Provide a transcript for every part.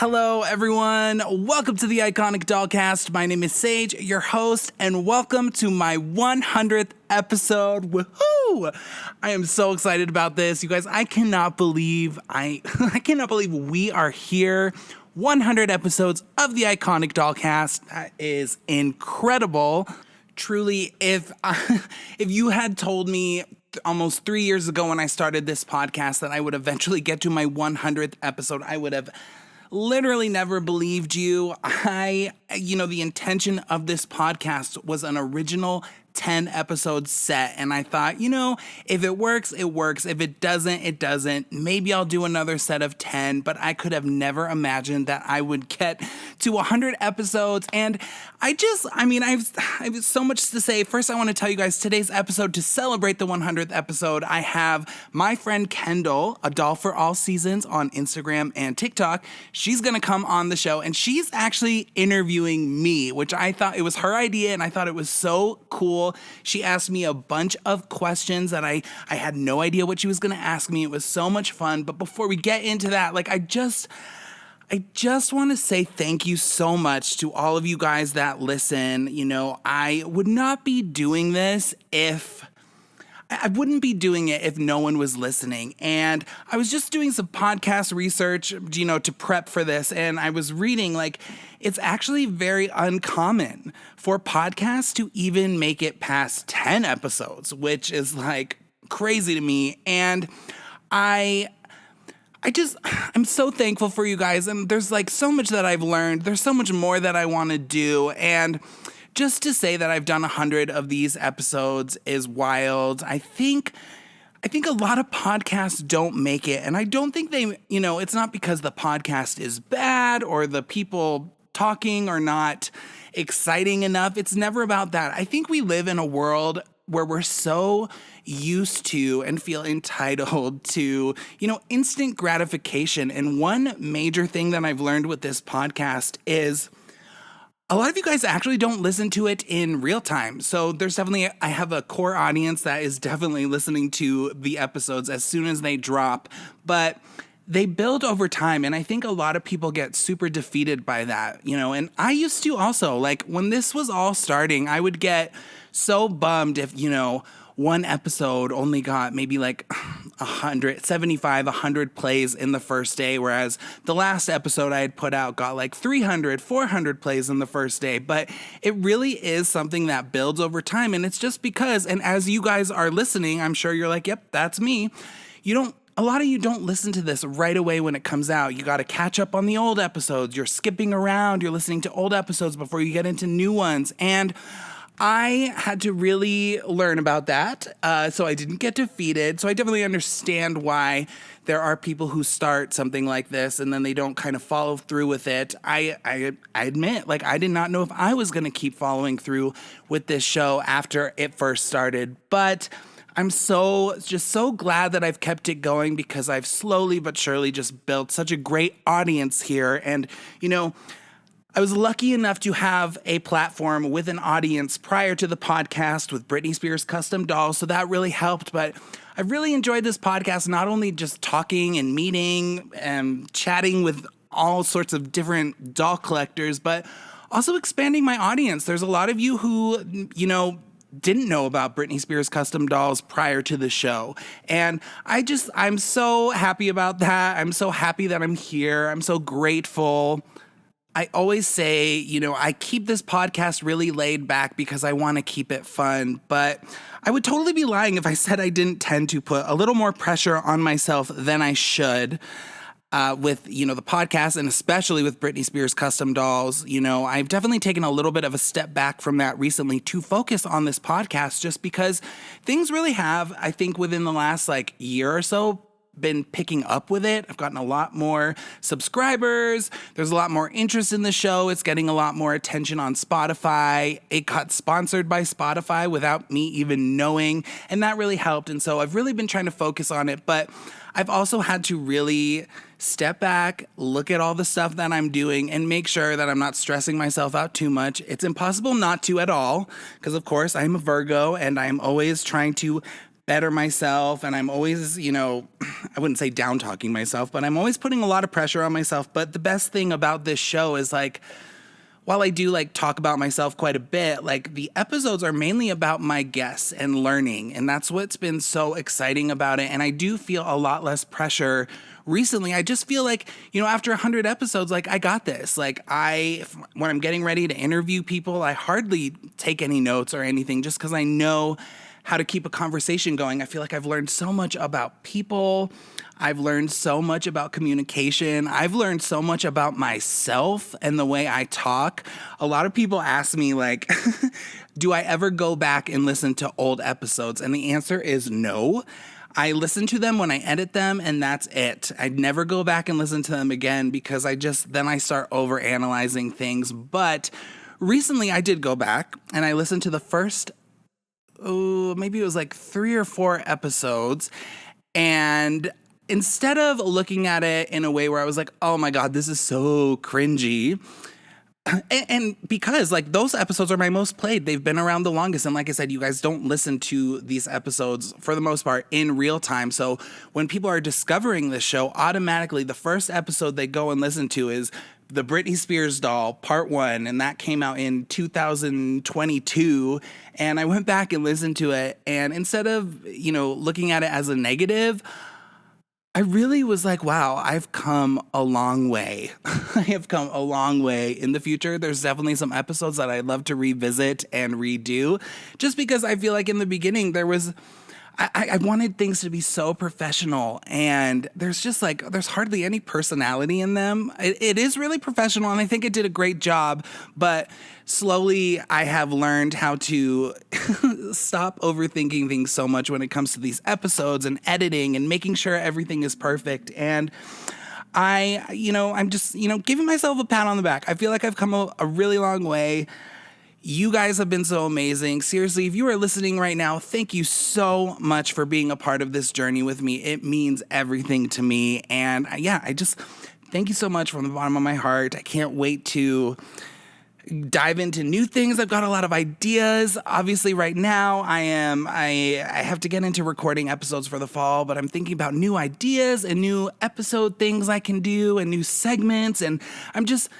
Hello, everyone. Welcome to the Iconic Dollcast. My name is Sage, your host, and welcome to my 100th episode. Woohoo! I am so excited about this, you guys. I cannot believe I cannot believe we are here. 100 episodes of the Iconic Dollcast. That is incredible. Truly, if you had told me almost 3 years ago when I started this podcast that I would eventually get to my 100th episode, I would have literally never believed you. The intention of this podcast was an original 10 episode set. And I thought, if it works, it works. If it doesn't, it doesn't. Maybe I'll do another set of 10, but I could have never imagined that I would get to 100 episodes. And I have so much to say. First, I want to tell you guys today's episode, to celebrate the 100th episode, I have my friend Kyndall, a doll for all seasons on Instagram and TikTok. She's going to come on the show, and she's actually interviewing me, which I thought it was her idea, and I thought it was so cool. She asked me a bunch of questions that I had no idea what she was going to ask me. It was so much fun. But before we get into that, I just want to say thank you so much to all of you guys that listen. I would not be doing this I wouldn't be doing it if no one was listening. And I was just doing some podcast research, to prep for this. And I was reading, it's actually very uncommon for podcasts to even make it past 10 episodes, which is crazy to me. And I'm so thankful for you guys. And there's so much that I've learned. There's so much more that I want to do. And just to say that I've done 100 of these episodes is wild. I think a lot of podcasts don't make it. And I don't think it's not because the podcast is bad or the people talking are not exciting enough. It's never about that. I think we live in a world where we're so used to and feel entitled to, instant gratification. And one major thing that I've learned with this podcast is a lot of you guys actually don't listen to it in real time. So I have a core audience that is definitely listening to the episodes as soon as they drop, but they build over time. And I think a lot of people get super defeated by that, and I used to also, when this was all starting, I would get so bummed if, one episode only got maybe 100 plays in the first day, whereas the last episode I had put out got 300, 400 plays in the first day. But it really is something that builds over time. And it's just because, and as you guys are listening, I'm sure you're yep, that's me. A lot of you don't listen to this right away when it comes out. You got to catch up on the old episodes. You're skipping around. You're listening to old episodes before you get into new ones. And I had to really learn about that, so I didn't get defeated. So I definitely understand why there are people who start something like this and then they don't kind of follow through with it. I admit, I did not know if I was going to keep following through with this show after it first started. But I'm so glad that I've kept it going, because I've slowly but surely just built such a great audience here. And, I was lucky enough to have a platform with an audience prior to the podcast with Britney Spears custom dolls, so that really helped. But I really enjoyed this podcast, not only just talking and meeting and chatting with all sorts of different doll collectors, but also expanding my audience. There's a lot of you who, didn't know about Britney Spears custom dolls prior to the show. And I'm so happy about that. I'm so happy that I'm here. I'm so grateful. I always say, I keep this podcast really laid back because I want to keep it fun, but I would totally be lying if I said I didn't tend to put a little more pressure on myself than I should with, the podcast, and especially with Britney Spears custom dolls. I've definitely taken a little bit of a step back from that recently to focus on this podcast, just because things really have, I think, within the last year or so, been picking up with it. I've gotten a lot more subscribers. There's a lot more interest in the show. It's getting a lot more attention on Spotify. It got sponsored by Spotify without me even knowing, and that really helped. And so I've really been trying to focus on it, but I've also had to really step back, look at all the stuff that I'm doing, and make sure that I'm not stressing myself out too much. It's impossible not to at all, because of course I'm a Virgo and I'm always trying to better myself, and I'm always, I wouldn't say down talking myself, but I'm always putting a lot of pressure on myself. But the best thing about this show is like, while I do like talk about myself quite a bit, like the episodes are mainly about my guests and learning. And that's what's been so exciting about it. And I do feel a lot less pressure recently. I just feel like, after 100 episodes, like I got this. Like when I'm getting ready to interview people, I hardly take any notes or anything just because I know how to keep a conversation going. I feel like I've learned so much about people. I've learned so much about communication. I've learned so much about myself and the way I talk. A lot of people ask me, like, do I ever go back and listen to old episodes? And the answer is no. I listen to them when I edit them, and that's it. I'd never go back and listen to them again because then I start overanalyzing things. But recently I did go back and I listened to the first, maybe it was like 3 or 4 episodes. And instead of looking at it in a way where I was like, oh my God, this is so cringy. And because like those episodes are my most played, they've been around the longest. And like I said, you guys don't listen to these episodes for the most part in real time. So when people are discovering this show, automatically the first episode they go and listen to is the Britney Spears doll part 1. And that came out in 2022. And I went back and listened to it. And instead of, looking at it as a negative, I really was like, wow, I've come a long way. I have come a long way. In the future, there's definitely some episodes that I'd love to revisit and redo, just because I feel like in the beginning I wanted things to be so professional, and there's hardly any personality in them. It is really professional, and I think it did a great job, but slowly I have learned how to stop overthinking things so much when it comes to these episodes and editing and making sure everything is perfect. And I'm just, giving myself a pat on the back. I feel like I've come a really long way. You guys have been so amazing. Seriously, if you are listening right now, thank you so much for being a part of this journey with me. It means everything to me. And I just thank you so much from the bottom of my heart. I can't wait to dive into new things. I've got a lot of ideas. Obviously, right now I have to get into recording episodes for the fall, but I'm thinking about new ideas and new episode things I can do and new segments. And I'm just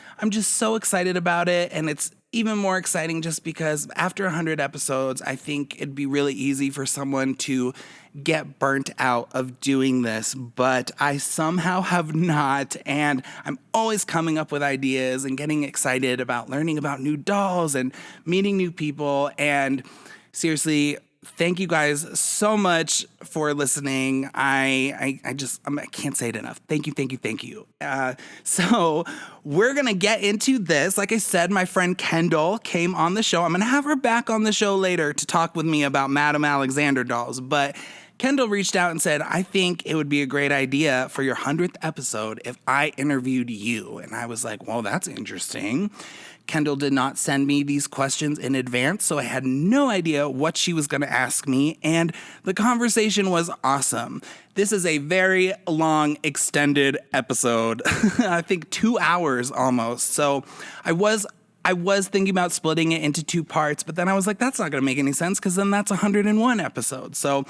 so excited about it. And it's even more exciting just because after 100 episodes, I think it'd be really easy for someone to get burnt out of doing this, but I somehow have not, and I'm always coming up with ideas and getting excited about learning about new dolls and meeting new people. And seriously, thank you guys so much for listening. I can't say it enough. Thank you. So we're going to get into this. Like I said, my friend Kyndall came on the show. I'm going to have her back on the show later to talk with me about Madame Alexander dolls. But Kyndall reached out and said, I think it would be a great idea for your 100th episode if I interviewed you. And I was like, well, that's interesting. Kyndall did not send me these questions in advance, so I had no idea what she was going to ask me, and the conversation was awesome. This is a very long, extended episode, I think 2 hours almost, so I was thinking about splitting it into 2 parts, but then I was like, that's not going to make any sense because then that's 101 episodes. So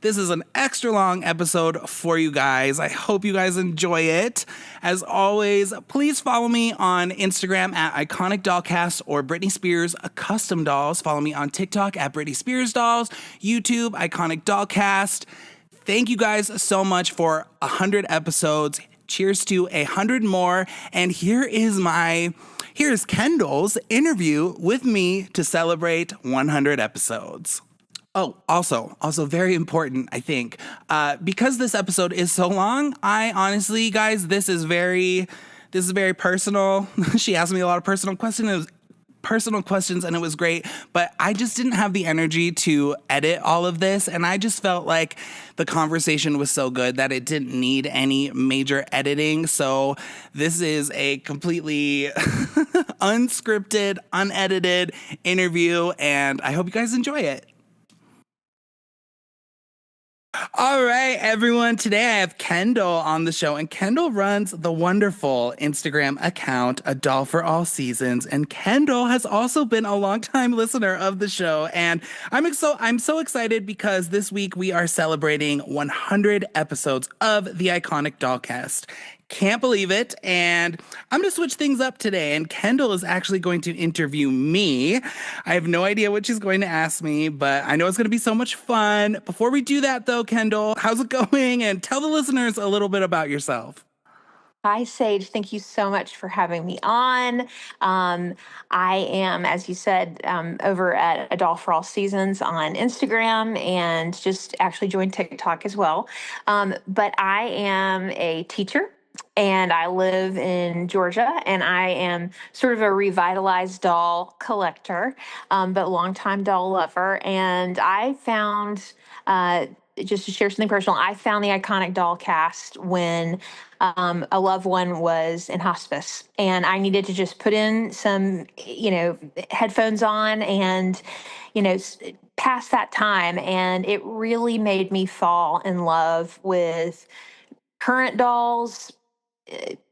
this is an extra long episode for you guys. I hope you guys enjoy it. As always, please follow me on Instagram at iconicdollcast or Britney Spears Custom Dolls. Follow me on TikTok at Britney Spears Dolls, YouTube, Iconic Dollcast. Thank you guys so much for 100 episodes. Cheers to 100 more. And here's Kyndall's interview with me to celebrate 100 episodes. Oh, also very important, I think, because this episode is so long, I honestly, guys, this is very personal. She asked me a lot of personal questions, and it was great, but I just didn't have the energy to edit all of this, and I just felt like the conversation was so good that it didn't need any major editing, so this is a completely unscripted, unedited interview, and I hope you guys enjoy it. All right, everyone. Today I have Kyndall on the show, and Kyndall runs the wonderful Instagram account, A Doll for All Seasons. And Kyndall has also been a longtime listener of the show. And I'm so excited because this week we are celebrating 100 episodes of the iconic Dollcast. Can't believe it. And I'm going to switch things up today. And Kyndall is actually going to interview me. I have no idea what she's going to ask me, but I know it's going to be so much fun. Before we do that, though, Kyndall, how's it going? And tell the listeners a little bit about yourself. Hi, Sage. Thank you so much for having me on. Um, I am, as you said, over at A Doll for All Seasons on Instagram and just actually joined TikTok as well. But I am a teacher and I live in Georgia and I am sort of a revitalized doll collector, but longtime doll lover. And I found, just to share something personal, I found the iconic doll cast when a loved one was in hospice and I needed to just put in some, headphones on and, pass that time. And it really made me fall in love with current dolls,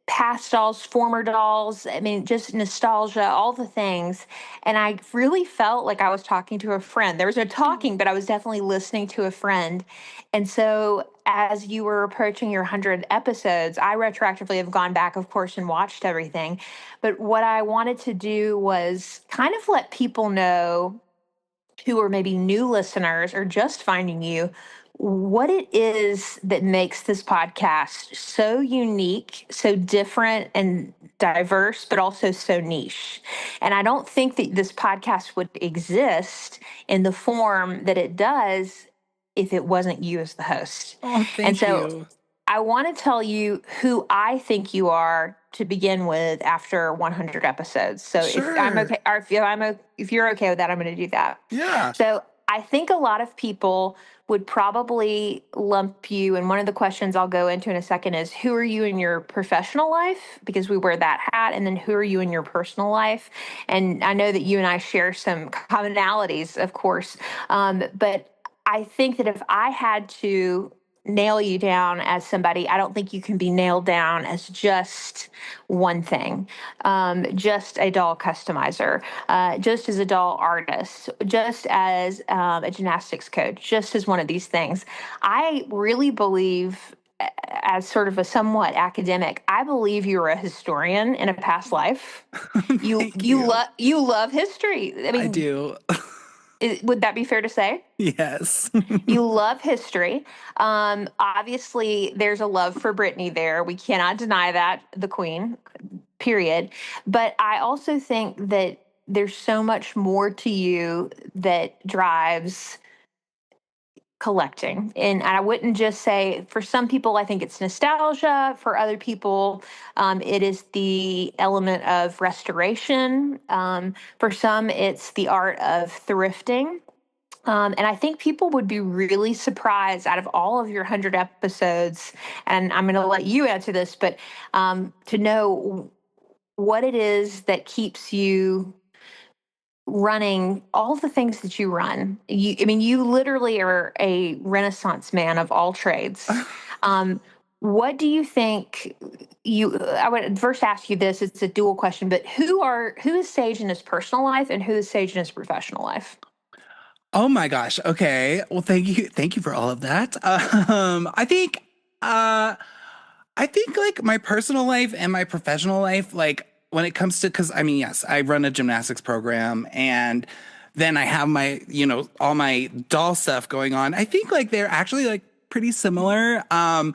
past dolls, former dolls. I mean, just nostalgia, all the things. And I really felt like I was talking to a friend. There was no talking, but I was definitely listening to a friend. And so, as you were approaching your 100 episodes, I retroactively have gone back, of course, and watched everything. But what I wanted to do was kind of let people know who are maybe new listeners or just finding you what it is that makes this podcast so unique, so different and diverse, but also so niche. And I don't think that this podcast would exist in the form that it does if it wasn't you as the host. Oh, And thank so you. I want to tell you who I think you are to begin with after 100 episodes. So if I'm Sure. okay, or if you're okay with that, I'm going to do that. Yeah. So I think a lot of people would probably lump you, and one of the questions I'll go into in a second is who are you in your professional life? Because we wear that hat, and then who are you in your personal life? And I know that you and I share some commonalities, of course, but I think that if I had to nail you down as somebody, I don't think you can be nailed down as just one thing, just a doll customizer, just as a doll artist, just as a gymnastics coach, just as one of these things. I really believe, as sort of a somewhat academic, I believe you were a historian in a past life. You Thank you you. love you love history. I I mean, do. would that be fair to say? Yes. You love history. Obviously, there's a love for Britney there. We cannot deny that, the Queen, period. But I also think that there's so much more to you that drives collecting. And I wouldn't just say, for some people, I think it's nostalgia. For other people, it is the element of restoration. For some, it's the art of thrifting. And I think people would be really surprised out of all of your 100 episodes. And I'm going to let you answer this, but to know what it is that keeps you running all the things that you run. I mean, you literally are a renaissance man of all trades. Um, what do you think I would first ask you this, it's a dual question, but who is Sage in his personal life and who is Sage in his professional life? Oh my gosh. Okay. Well, thank you. Thank you for all of that. Uh I think like my personal life and my professional life, like when it comes to, because I mean, yes, I run a gymnastics program and then I have my, all my doll stuff going on. I think like they're actually like pretty similar. I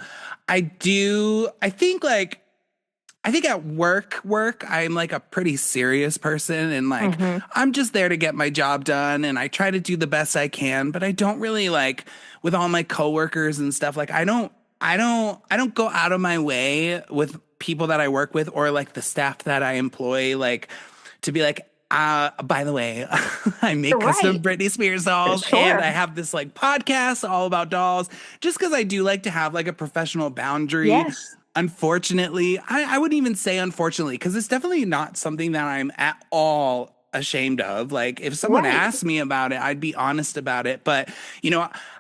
think at work, I'm like a pretty serious person and like Hmm. I'm just there to get my job done and I try to do the best I can, but I don't really like with all my coworkers and stuff, like I don't go out of my way with people that I work with or like the staff that I employ, like to be like, by the way, I make custom Right. Britney Spears dolls and I Sure. have this like podcast all about dolls just because I do like to have like a professional boundary. Yes. Unfortunately, I wouldn't even say unfortunately, because it's definitely not something that I'm at all ashamed of. Like if someone Right. asked me about it, I'd be honest about it. But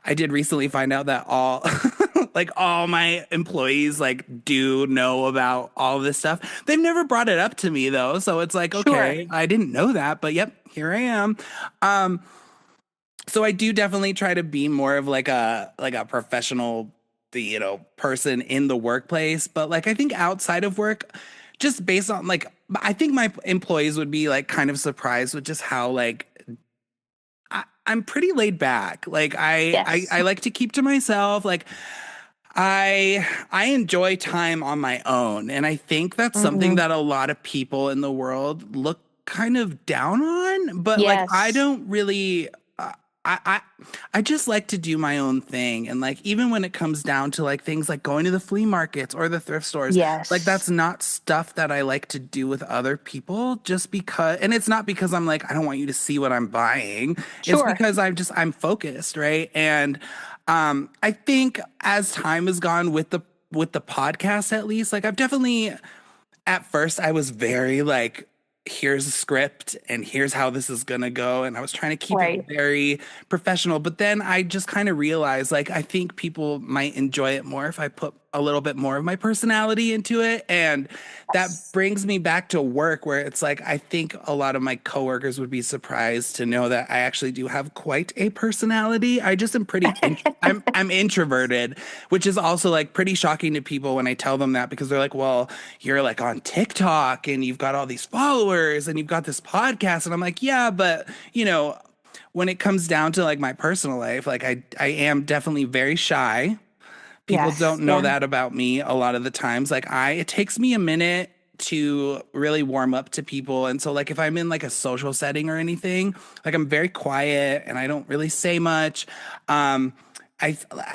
I did recently find out that all like all my employees like do know about all this stuff. They've never brought it up to me though. So it's like, Sure. okay, I didn't know that, but yep, here I am. Um, so I do definitely try to be more of like a professional, person in the workplace. But like I think outside of work, just based on like I think my employees would be like kind of surprised with just how like I'm pretty laid back. Like Yes. I like to keep to myself. Like I enjoy time on my own, and I think that's something Hmm. that a lot of people in the world look kind of down on. But like I Yes. don't really. I, I I just like to do my own thing, and like even when it comes down to like things like going to the flea markets or the thrift stores, like Yes. that's not stuff that I like to do with other people just because. And it's not because I'm like I don't want you to see what I'm buying. It's Sure. because I'm focused, right? And I think as time has gone with the podcast, at least, like I've definitely at first I was very like, here's a script and here's how this is gonna go. And I was trying to keep it Right. very professional. But then I just kind of realized like I think people might enjoy it more if I put a little bit more of my personality into it. And that Yes. brings me back to work where it's like I think a lot of my coworkers would be surprised to know that I actually do have quite a personality. I just am I'm introverted, which is also like pretty shocking to people when I tell them that because they're like, "Well, you're like on TikTok and you've got all these followers and you've got this podcast." And I'm like, "Yeah, but, when it comes down to like my personal life, like I am definitely very shy. People Yes. don't know Yeah. that about me a lot of the times. Like it takes me a minute to really warm up to people. And so like if I'm in like a social setting or anything, like I'm very quiet and I don't really say much. Um I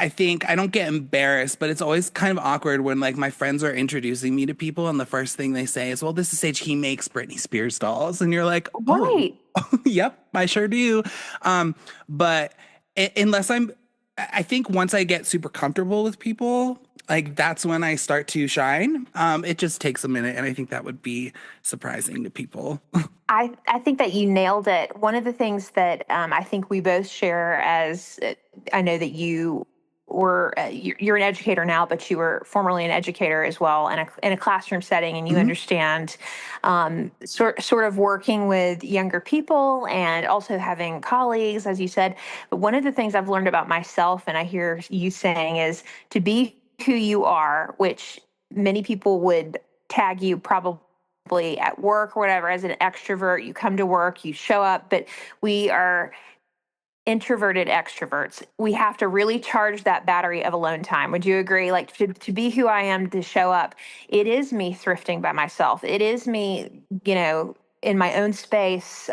think I don't get embarrassed, but it's always kind of awkward when like my friends are introducing me to people and the first thing they say is, "Well, this is Sage, he makes Britney Spears dolls." And you're like, "Oh, Right. yep, I sure do." But unless I think once I get super comfortable with people, like that's when I start to shine. It just takes a minute, and I think that would be surprising to people. I think that you nailed it. One of the things that I think we both share as I know that you're an educator now, but you were formerly an educator as well in a classroom setting, and you Mhm. understand sort of working with younger people and also having colleagues, as you said. But one of the things I've learned about myself, and I hear you saying, is to be who you are, which many people would tag you probably at work or whatever as an extrovert. You come to work, you show up, but we are introverted extroverts. We have to really charge that battery of alone time. Would you agree? Like to be who I am, to show up, it is me thrifting by myself. It is me, in my own space,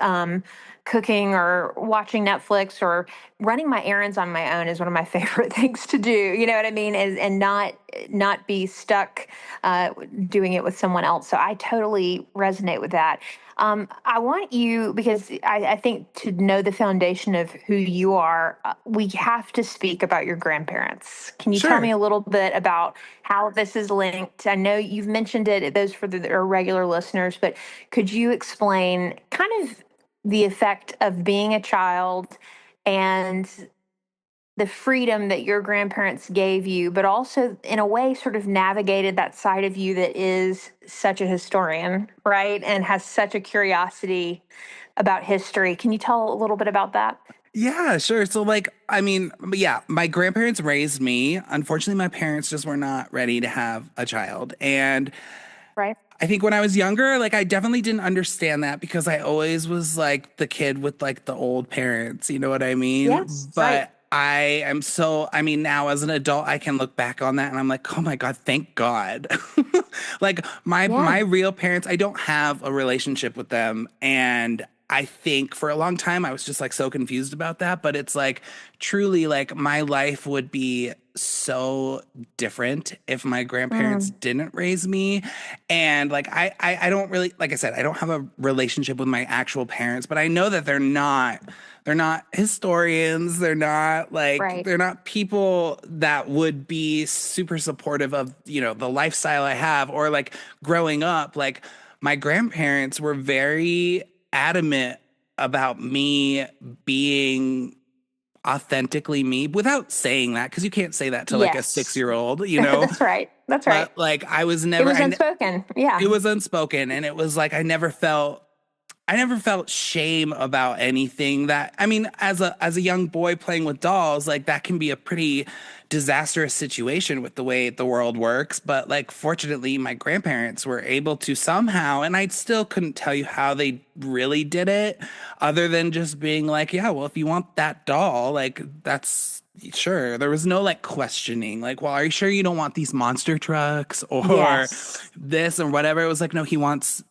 cooking or watching Netflix or running my errands on my own is one of my favorite things to do. You know what I mean? And not be stuck uh, doing it with someone else. So I totally resonate with that. I want you, because I think to know the foundation of who you are, we have to speak about your grandparents. Can you tell me Sure. a little bit about how this is linked? I know you've mentioned it, those for our regular listeners, but could you explain kind of the effect of being a child and the freedom that your grandparents gave you, but also in a way sort of navigated that side of you that is such a historian, right? And has such a curiosity about history. Can you tell a little bit about that? Yeah, sure. So, like, I mean, yeah, my grandparents raised me. Unfortunately, my parents just were not ready to have a child. And Right? I think when I was younger, like, I definitely didn't understand that because I always was like the kid with like the old parents, you know what I Yes. mean? Right. But I mean, now as an adult, I can look back on that and I'm like, oh my God, thank God. Like, Yeah. my real parents, I don't have a relationship with them. And I think for a long time I was just like so confused about that, but it's like truly like my life would be so different if my grandparents Mm, didn't raise me. And like I don't really, like I said, I don't have a relationship with my actual parents, but I know that they're not historians, right. they're not people that would be super supportive of, the lifestyle I have or like growing up. Like my grandparents were very adamant about me being authentically me without saying that, because you can't say that to like a Yes. 6-year-old, That's right. That's right. but like I was It never was unspoken. Yeah. it was unspoken, and it was like I never felt shame about anything. That, I mean, as a young boy playing with dolls, like that can be a pretty disastrous situation with the way the world works. But like fortunately, my grandparents were able to somehow, and I still couldn't tell you how they really did it, other than just being like, yeah, well, if you want that doll, like that's sure. There was no like questioning, like, well, are you sure you don't want these monster trucks or Yes. this or whatever? It was like, no, he wants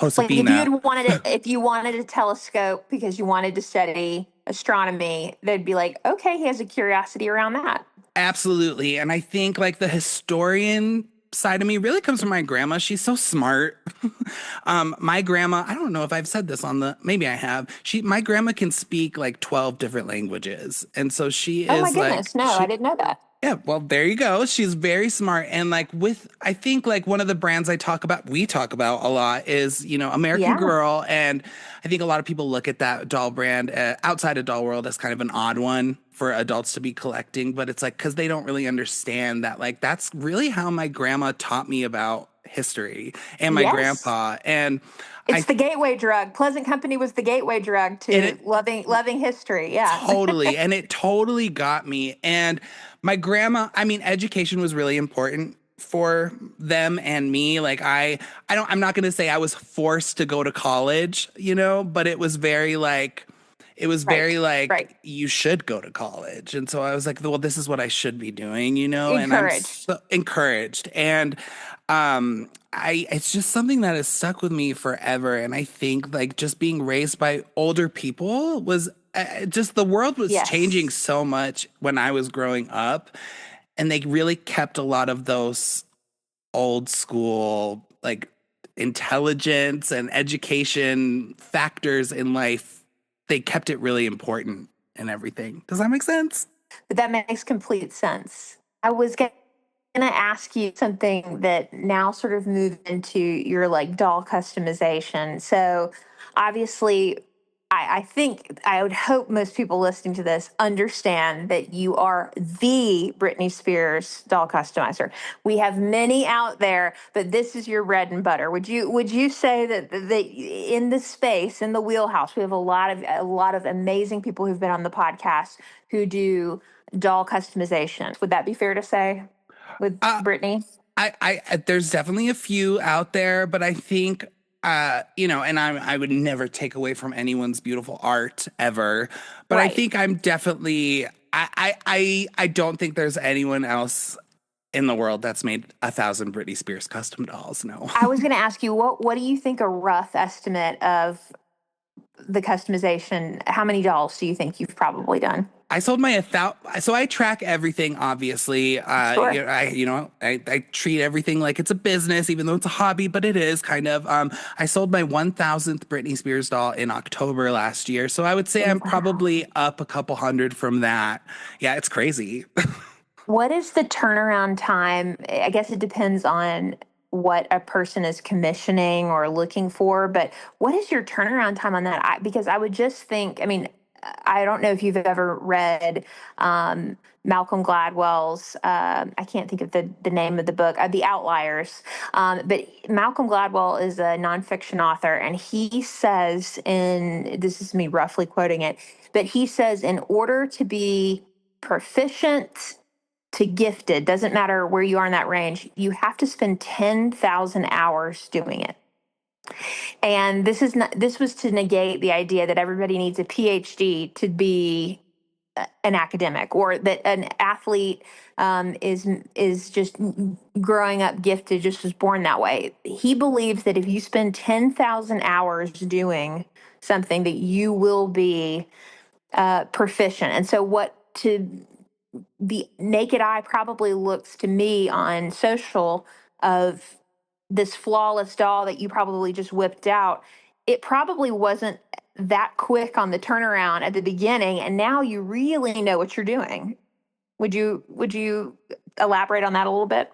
Like if you Josefina. had wanted it, if you wanted a telescope because you wanted to study astronomy, they'd be like, okay, he has a curiosity around that. Absolutely. And I think like the historian side of me really comes from my grandma. She's so smart. My grandma, I don't know if I've said this on maybe I have. My grandma can speak like 12 different languages. And so she Oh my is like, goodness. No, I didn't know that. yeah, well, there you go. She's very smart. And like I think like one of the brands we talk about a lot is, American Yeah. Girl. And I think a lot of people look at that doll brand outside of doll world as kind of an odd one for adults to be collecting. But it's like, because they don't really understand that, like, that's really how my grandma taught me about history and my Yes. grandpa. And It's I, the gateway drug. Pleasant Company was the gateway drug to it, loving history. Yeah. Totally. And it totally got me. And my grandma, I mean, education was really important for them and me. Like I'm not going to say I was forced to go to college, but it was Right. very like, Right. you should go to college. And so I was like, well, this is what I should be doing, and I'm Encouraged. so encouraged. And it's just something that has stuck with me forever. And I think like just being raised by older people was just, the world was changing Yes. so much when I was growing up. And they really kept a lot of those old school, like intelligence and education factors in life. They kept it really important and everything. Does that make sense? But that makes complete sense. I was going to ask you something that now sort of moved into your like doll customization. So obviously, I think I would hope most people listening to this understand that you are the Britney Spears doll customizer. We have many out there, but this is your bread and butter. Would you say that in the space, in the wheelhouse, we have a lot of amazing people who've been on the podcast who do doll customization? Would that be fair to say with Uh, Britney? there's definitely a few out there, but I think, and I would never take away from anyone's beautiful art ever, but I Right. think I'm definitely, I don't think there's anyone else in the world that's made 1,000 Britney Spears custom dolls. No. I was going to ask you, what do you think a rough estimate of the customization? How many dolls do you think you've probably done? I sold so I track everything, obviously. Sure. I treat everything like it's a business, even though it's a hobby, but it is kind of. I sold my 1,000th Britney Spears doll in October last year. So I would say I'm Wow. probably up a couple hundred from that. Yeah, it's crazy. What is the turnaround time? I guess it depends on what a person is commissioning or looking for, but what is your turnaround time on that? Because I would just think, I mean, I don't know if you've ever read Malcolm Gladwell's, I can't think of the name of the book, The Outliers. But Malcolm Gladwell is a nonfiction author, and he says, this is me roughly quoting it, but he says, in order to be proficient to gifted, doesn't matter where you are in that range, you have to spend 10,000 hours doing it. And this was to negate the idea that everybody needs a PhD to be an academic, or that an athlete is just growing up gifted, just was born that way. He believes that if you spend 10,000 hours doing something, that you will be proficient. And so what to the naked eye probably looks to me on social of this flawless doll that you probably just whipped out, it probably wasn't that quick on the turnaround at the beginning, and now you really know what you're doing. Would you elaborate on that a little bit?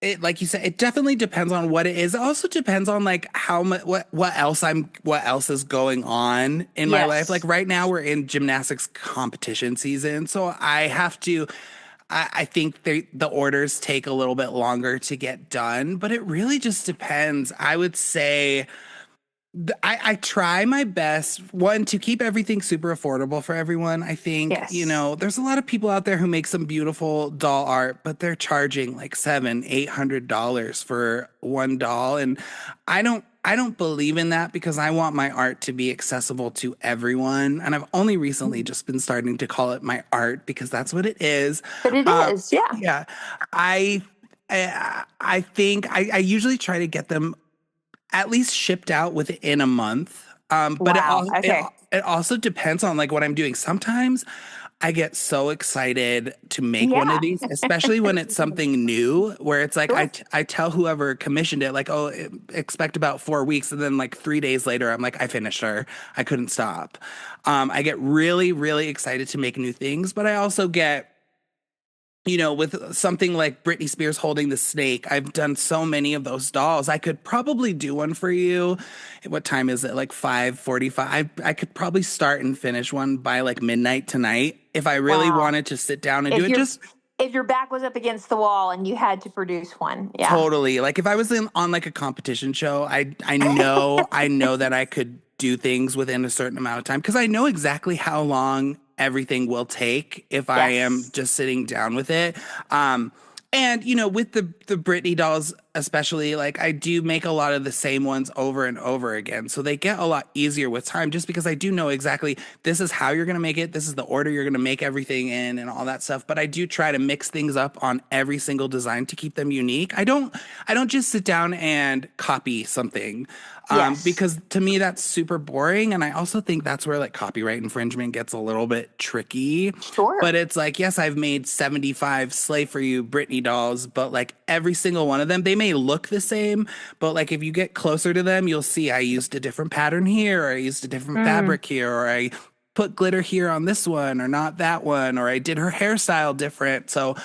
it, like you said, it definitely depends on what it is. It also depends on like how much, what else is going on in my life. Like Yes. right now we're in gymnastics competition season, so I have to, I think the orders take a little bit longer to get done, but it really just depends. I would say I try my best, one, to keep everything super affordable for everyone. I think, Yes. there's a lot of people out there who make some beautiful doll art, but they're charging like $700-800 for one doll. And I don't believe in that because I want my art to be accessible to everyone. And I've only recently just been starting to call it my art because that's what it is. But it Uh, is, yeah. yeah. I I think I usually try to get them at least shipped out within a month. But Wow. Okay. it also depends on like what I'm doing. Sometimes I get so excited to make one of Yeah. these, especially when it's something new, where it's like Sure. I tell whoever commissioned it, like, oh, expect about 4 weeks, and then like 3 days later, I'm like, I finished her. I couldn't stop. I get really, really excited to make new things, but I also get with something like Britney Spears holding the snake, I've done so many of those dolls. I could probably do one for you. What time is it? Like 5:45. I could probably start and finish one by like midnight tonight if I really Wow. wanted to sit down and do If it. your Just if your back was up against the wall and you had to produce one, yeah. totally. Like if I was on like a competition show, I know that I could do things within a certain amount of time because I know exactly how long everything will take if I am Yes. just sitting down with it. Um and with the Britney dolls especially, like I do make a lot of the same ones over and over again. So they get a lot easier with time just because I do know exactly this is how you're going to make it, this is the order you're going to make everything in and all that stuff. But I do try to mix things up on every single design to keep them unique. I don't just sit down and copy something. Yes. Because to me that's super boring, and I also think that's where like copyright infringement gets a little bit tricky. But Sure. it's like, yes, I've made 75 Slay for You Britney dolls, but like every single one of them, they may look the same, but like if you get closer to them, you'll see I used a different pattern here, or I used a different Mm. fabric here, or I put glitter here on this one or not that one, or I did her hairstyle different. So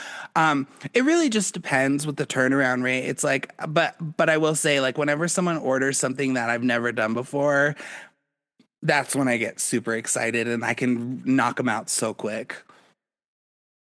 it really just depends with the turnaround rate. It's like, but I will say, like, whenever someone orders something that I've never done before, that's when I get super excited and I can knock them out so quick.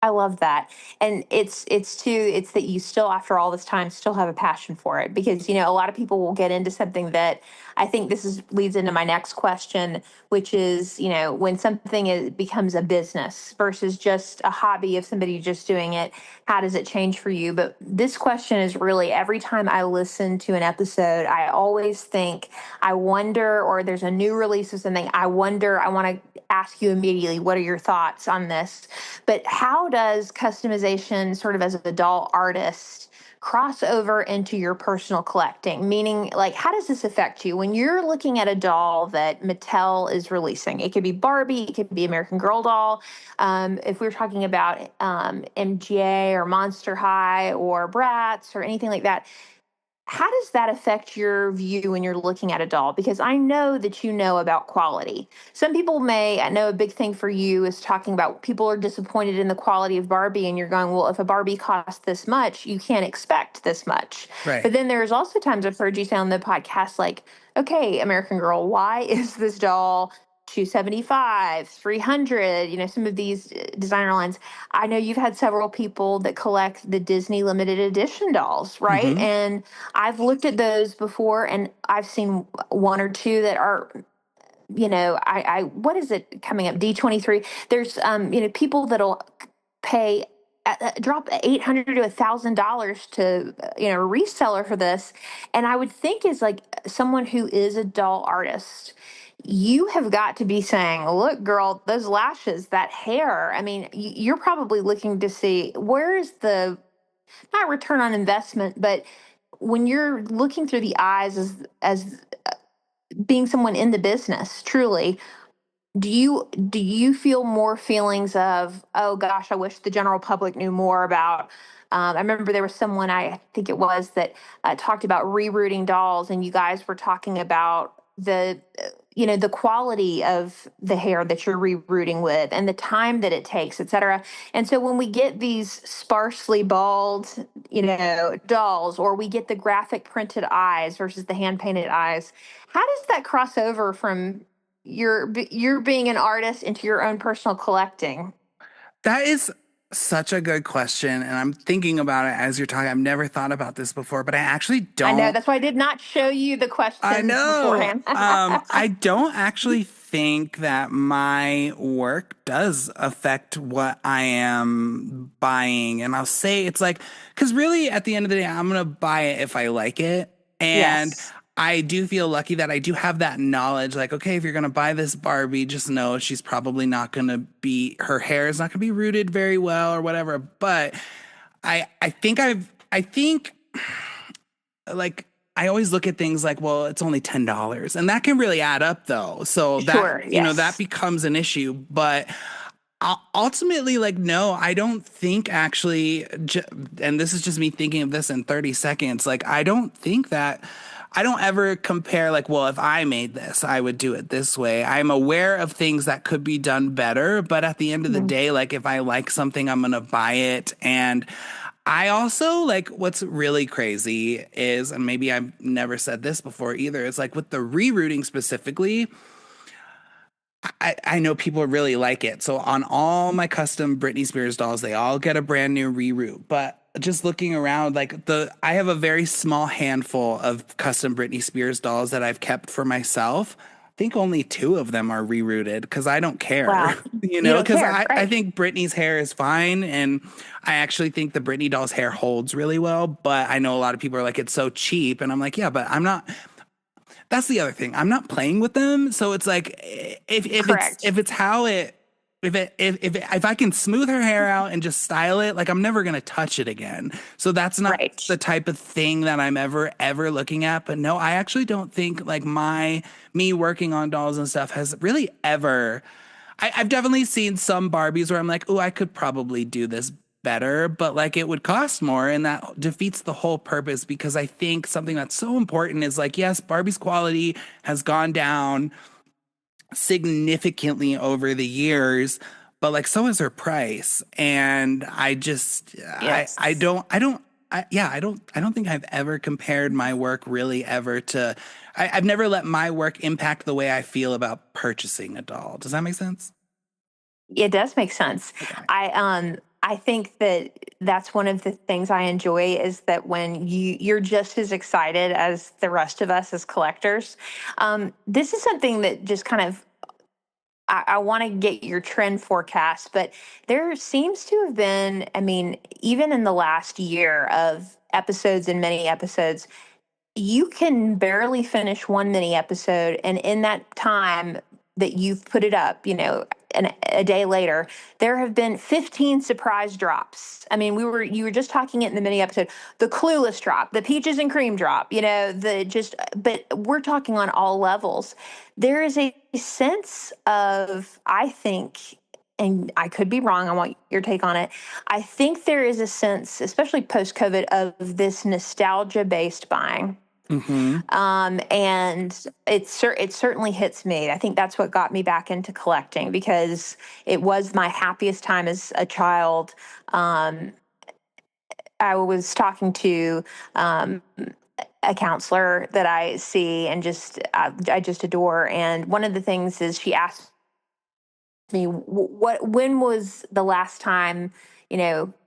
I love that. And it's that you still, after all this time, still have a passion for it, because a lot of people will get into something that, I think this is leads into my next question, which is, when something becomes a business versus just a hobby of somebody just doing it, how does it change for you? But this question is really, every time I listen to an episode, I always think, I wonder, or there's a new release of something, I wonder, I want to ask you immediately, what are your thoughts on this? But how does customization, sort of as a doll artist, cross over into your personal collecting? Meaning, like, how does this affect you when you're looking at a doll that Mattel is releasing? It could be Barbie, it could be American Girl doll. If we're talking about MGA or Monster High or Bratz or anything like that, how does that affect your view when you're looking at a doll? Because I know that you know about quality. Some people may, I know a big thing for you is talking about people are disappointed in the quality of Barbie, and you're going, well, if a Barbie costs this much, you can't expect this much. Right. But then there's also times I've heard you say on the podcast, like, okay, American Girl, why is this doll 275, 300, some of these designer lines? I know you've had several people that collect the Disney limited edition dolls, right? Hmm. And I've looked at those before, and I've seen one or two that are, I what is it coming up? D23. There's, people that'll pay, drop $800 to $1,000 to, a reseller for this. And I would think, as like someone who is a doll artist, you have got to be saying, look, girl, those lashes, that hair. I mean, you're probably looking to see, where is the, not return on investment, but when you're looking through the eyes as being someone in the business, truly, do you feel more feelings of, oh gosh, I wish the general public knew more about? I remember there was someone, I think it was, that talked about rerouting dolls, and you guys were talking about the quality of the hair that you're rerouting with and the time that it takes, et cetera. And so when we get these sparsely bald, dolls, or we get the graphic printed eyes versus the hand painted eyes, how does that cross over from your being an artist into your own personal collecting? That is such a good question. And I'm thinking about it as you're talking. I've never thought about this before, but I actually I know don't. that's why I did not show you the I questions know. beforehand. I don't actually think that my work does affect what I am buying. And I'll say it's like, because really at the end of the day, I'm going to buy it if I like it. And Yes. I do feel lucky that I do have that knowledge. Like, okay, if you're going to buy this Barbie, just know she's probably not going to be, her hair is not going to be rooted very well or whatever. But I think like I always look at things like, well, it's only $10, and that can really add up though. So that, Sure. that Yes. becomes an issue. But ultimately, like, no, I don't think actually, and this is just me thinking of this in 30 seconds. Like, I don't think that. I don't ever compare, like, well, if I made this, I would do it this way. I'm aware of things that could be done better, but at the end of the Mhm. day, like, if I like something, I'm gonna buy it. And I also like what's really crazy is, and maybe I've never said this before either, is like with the rerouting specifically, I know people really like it. So on all my custom Britney Spears dolls, they all get a brand new reroute. But just looking around, like I have a very small handful of custom Britney Spears dolls that I've kept for myself. I think only two of them are rerouted because I don't care, Wow. You don't because care, I right? think Britney's hair is fine. And I actually think the Britney doll's hair holds really well. But I know a lot of people are like, it's so cheap. And I'm like, yeah, but I'm not. That's the other thing. I'm not playing with them, so it's like Correct. if it's how it if I can smooth her hair out and just style it, like I'm never gonna touch it again. So that's not Right. the type of thing that I'm ever looking at. But no, I actually don't think like me working on dolls and stuff has really ever. I've definitely seen some Barbies where I'm like, oh, I could probably do this better, but like it would cost more, and that defeats the whole purpose because I think something that's so important is like, yes, Barbie's quality has gone down significantly over the years, but like so is her price. And I Yes. don't I don't think I've ever compared my work really ever to I've never let my work impact the way I feel about purchasing a doll. Does that make sense? It does make sense. Okay. I think that that's one of the things I enjoy is that when you're just as excited as the rest of us as collectors. This is something that just kind of I want to get your trend forecast, but there seems to have been, I mean, even in the last year of episodes and mini episodes, you can barely finish one mini episode, and in that time that you've put it up, and a day later there have been 15 surprise drops. I mean, you were just talking it in the mini episode, the clueless drop, the peaches and cream drop, the just, but we're talking on all levels. There is a sense of, I think, and I could be wrong, I want your take on it. I think there is a sense, especially post COVID, of this nostalgia based buying. Mm-hmm. And it certainly hits me. I think that's what got me back into collecting because it was my happiest time as a child. Um, I was talking to a counselor that I see and I just adore. And one of the things is she asked me, when was the last time,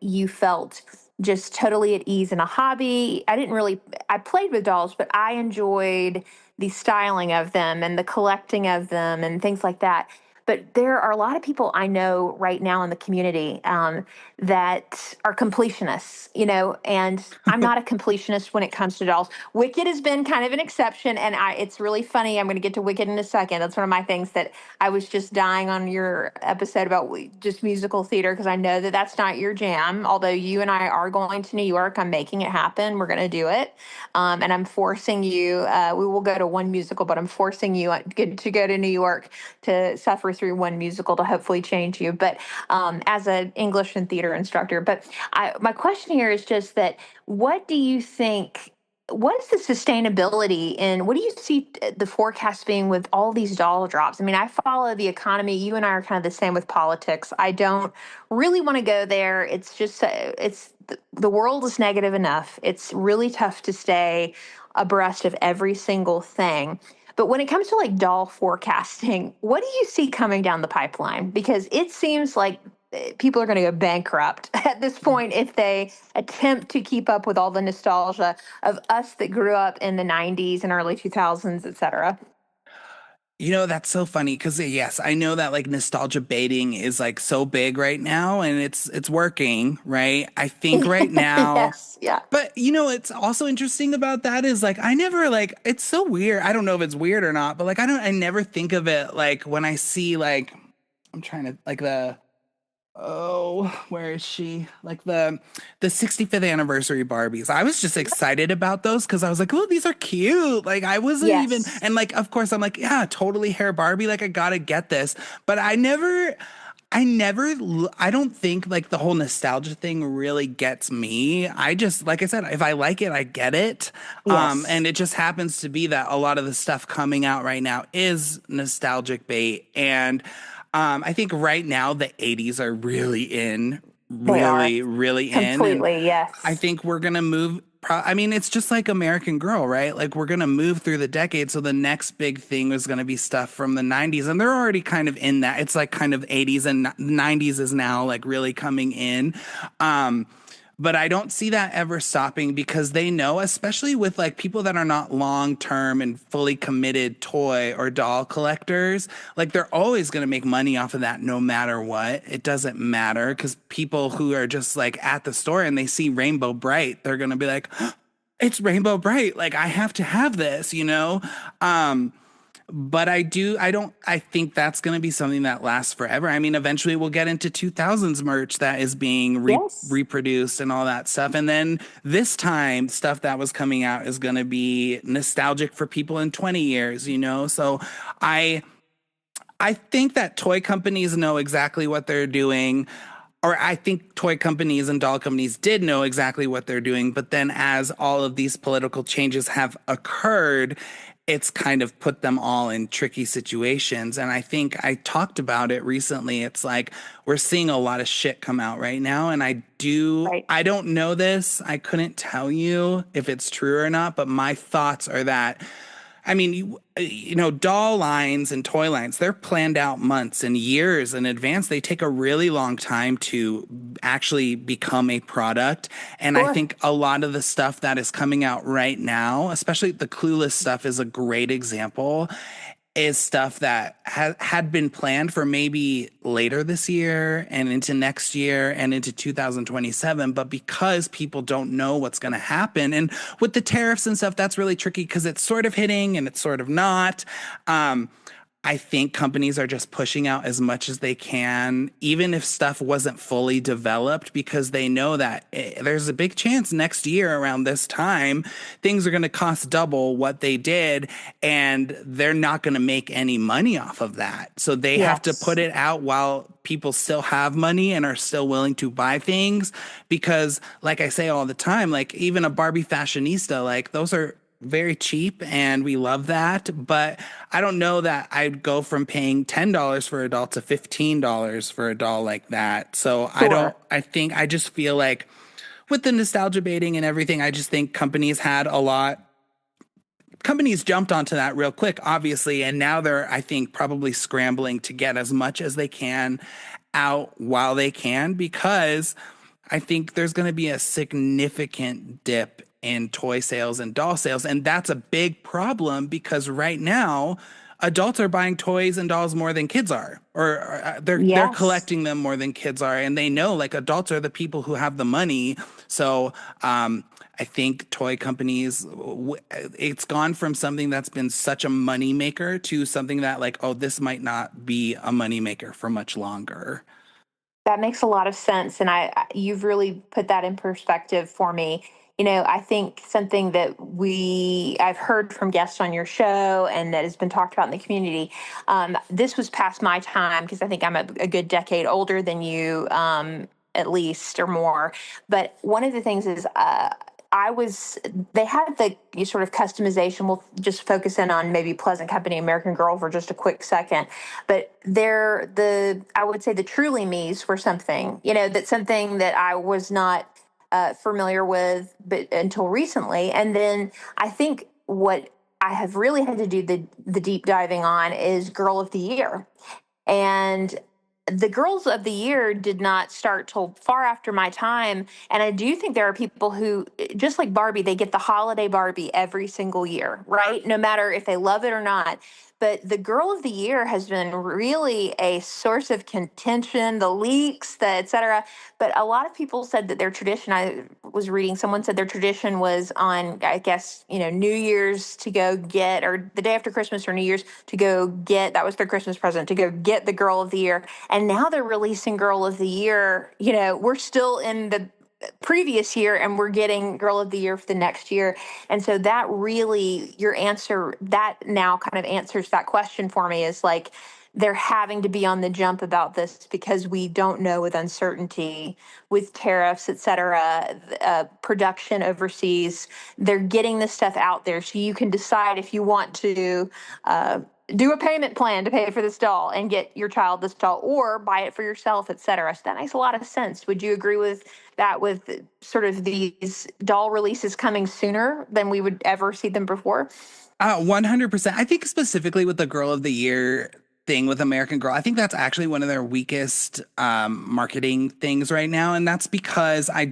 you felt just totally at ease in a hobby? I played with dolls, but I enjoyed the styling of them and the collecting of them and things like that. But there are a lot of people I know right now in the community, that are completionists, and I'm not a completionist when it comes to dolls. Wicked has been kind of an exception, and it's really funny. I'm going to get to Wicked in a second. That's one of my things that I was just dying on your episode about just musical theater because I know that that's not your jam. Although you and I are going to New York, I'm making it happen. We're going to do it, and I'm forcing you. We will go to one musical, but I'm forcing you to go to New York to suffer through one musical to hopefully change you. But as an English and theater instructor, but my question here is just that: what do you think? what is the sustainability and what do you see the forecast being with all these dollar drops? I mean, I follow the economy. You and I are kind of the same with politics. I don't really want to go there. It's just, the world is negative enough. It's really tough to stay abreast of every single thing. But when it comes to like doll forecasting, what do you see coming down the pipeline? Because it seems like people are going to go bankrupt at this point if they attempt to keep up with all the nostalgia of us that grew up in the 90s and early 2000s, et cetera. That's so funny because yes, I know that like nostalgia baiting is like so big right now and it's working, right? I think right now, Yes. Yeah. but it's also interesting about that is like I never like it's so weird. I don't know if it's weird or not, but like I never think of it like when I see like I'm trying to like where is she? Like the 65th anniversary Barbies. I was just excited about those because I was like, oh, these are cute. Like I wasn't even Yes. and like of course I'm like, yeah, totally hair Barbie. Like I gotta get this. But I don't think like the whole nostalgia thing really gets me. I just, like I said, if I like it, I get it. Yes. And it just happens to be that a lot of the stuff coming out right now is nostalgic bait. And I think right now the 80s are really in, They are really, really in. And completely. I Yes. think we're gonna move. I mean, it's just like American Girl, right? Like we're gonna move through the decade. So the next big thing was gonna be stuff from the 90s, and they're already kind of in that. It's like kind of 80s and 90s is now like really coming in. Um, but I don't see that ever stopping because they know, especially with like people that are not long term and fully committed toy or doll collectors, like they're always going to make money off of that no matter what. It doesn't matter because people who are just like at the store and they see Rainbow Bright, they're going to be like, it's Rainbow Bright. Like I have to have this. But I think that's going to be something that lasts forever. I mean, eventually we'll get into 2000s merch that is being Yes. reproduced and all that stuff. And then this time, stuff that was coming out is going to be nostalgic for people in 20 years. So I, I think that toy companies know exactly what they're doing. Or I think toy companies and doll companies did know exactly what they're doing. But then as all of these political changes have occurred, it's kind of put them all in tricky situations. And I think I talked about it recently. It's like we're seeing a lot of shit come out right now. And Right. I don't know this. I couldn't tell you if it's true or not, but my thoughts are that I mean, doll lines and toy lines, they're planned out months and years in advance. They take a really long time to actually become a product. And I Sure. think a lot of the stuff that is coming out right now, especially the Clueless stuff, is a great example is stuff that had been planned for maybe later this year and into next year and into 2027. But because people don't know what's going to happen, and with the tariffs and stuff, that's really tricky because it's sort of hitting and it's sort of not. Um, I think companies are just pushing out as much as they can, even if stuff wasn't fully developed, because they know that there's a big chance next year around this time, things are going to cost double what they did, and they're not going to make any money off of that. So they have to put Yes. it out while people still have money and are still willing to buy things. Because, like I say all the time, like even a Barbie fashionista, like those are very cheap and we love that. But I don't know that I'd go from paying $10 for a doll to $15 for a doll like that. So Sure. I think I just feel like with the nostalgia baiting and everything, I just think companies jumped onto that real quick, obviously, and now they're, I think, probably scrambling to get as much as they can out while they can because I think there's going to be a significant dip in toy sales and doll sales. And that's a big problem because right now, adults are buying toys and dolls more than kids are, or they're Yes. collecting them more than kids are, and they know like adults are the people who have the money. So I think toy companies, it's gone from something that's been such a money maker to something that like, oh, this might not be a money maker for much longer. That makes a lot of sense, and you've really put that in perspective for me. I think something that I've heard from guests on your show, and that has been talked about in the community. This was past my time because I think I'm a good decade older than you, at least or more. But one of the things is I was, they had the sort of customization. We'll just focus in on maybe Pleasant Company American Girl for just a quick second. But I would say the Truly Me's were something, that's something that I was not familiar with but until recently. And then I think what I have really had to do the deep diving on is Girl of the Year. And the Girls of the Year did not start till far after my time. And I do think there are people who, just like Barbie, they get the holiday Barbie every single year, right? No matter if they love it or not. But the Girl of the Year has been really a source of contention, the leaks, the et cetera. But a lot of people said that their tradition, I was reading, someone said their tradition was on, I guess, New Year's to go get, or the day after Christmas or New Year's to go get, that was their Christmas present, to go get the Girl of the Year. And now they're releasing Girl of the Year. We're still in the previous year and we're getting Girl of the Year for the next year. And so that really, your answer, that now kind of answers that question for me, is like, they're having to be on the jump about this because we don't know, with uncertainty, with tariffs, et cetera, production overseas. They're getting this stuff out there so you can decide if you want to do a payment plan to pay for this doll and get your child this doll, or buy it for yourself, et cetera. So that makes a lot of sense. Would you agree with that, with sort of these doll releases coming sooner than we would ever see them before? 100%. I think specifically with the Girl of the Year thing with American Girl, I think that's actually one of their weakest marketing things right now. And that's because I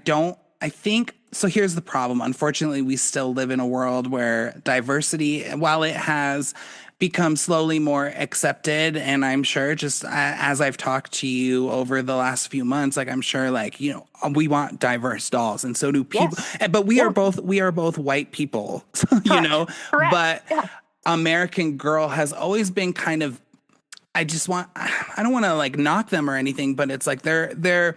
think, so here's the problem. Unfortunately, we still live in a world where diversity, while it has become slowly more accepted, and I'm sure just as I've talked to you over the last few months, like I'm sure, like, we want diverse dolls, and so do people. Yes. But Yeah. we are both white people, Correct. Correct. but Yeah. American Girl has always been kind of, I don't want to like knock them or anything, but it's like their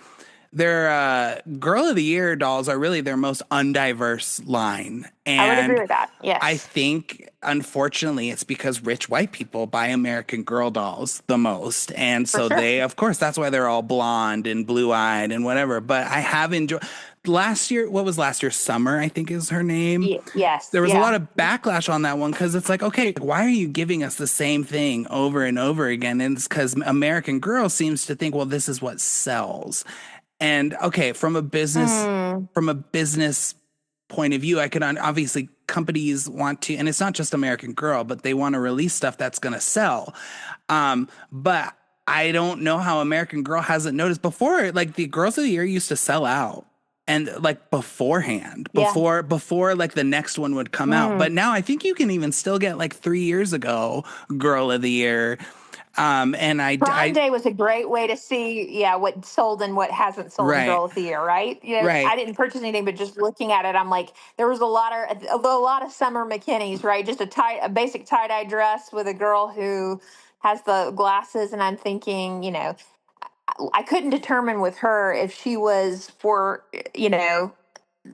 Girl of the Year dolls are really their most undiverse line. I would agree And with that. I Yes. think, unfortunately, it's because rich white people buy American Girl dolls the most. And For so sure. they, of course, that's why they're all blonde and blue eyed and whatever. But I have enjoyed last year. What was last year? Summer, I think is her name. Yes. There was a Yeah. lot of backlash on that one because it's like, okay, why are you giving us the same thing over and over again? And it's because American Girl seems to think, well, this is what sells. And okay, Mm. from a business point of view, I could obviously companies want to, and it's not just American Girl, but they want to release stuff that's going to sell. But I don't know how American Girl hasn't noticed before. Like the Girls of the Year used to sell out, and like beforehand, Yeah. before like the next one would come out. Mm. But now I think you can even still get like 3 years ago Girl of the Year. And Prime Day was a great way to see, yeah, what sold and what hasn't sold in right, Girl of the Year, right? right. I didn't purchase anything, but just looking at it, I'm like, there was a lot of summer McKinney's, right? Just a basic tie-dye dress with a girl who has the glasses, and I'm thinking, I couldn't determine with her if she was for,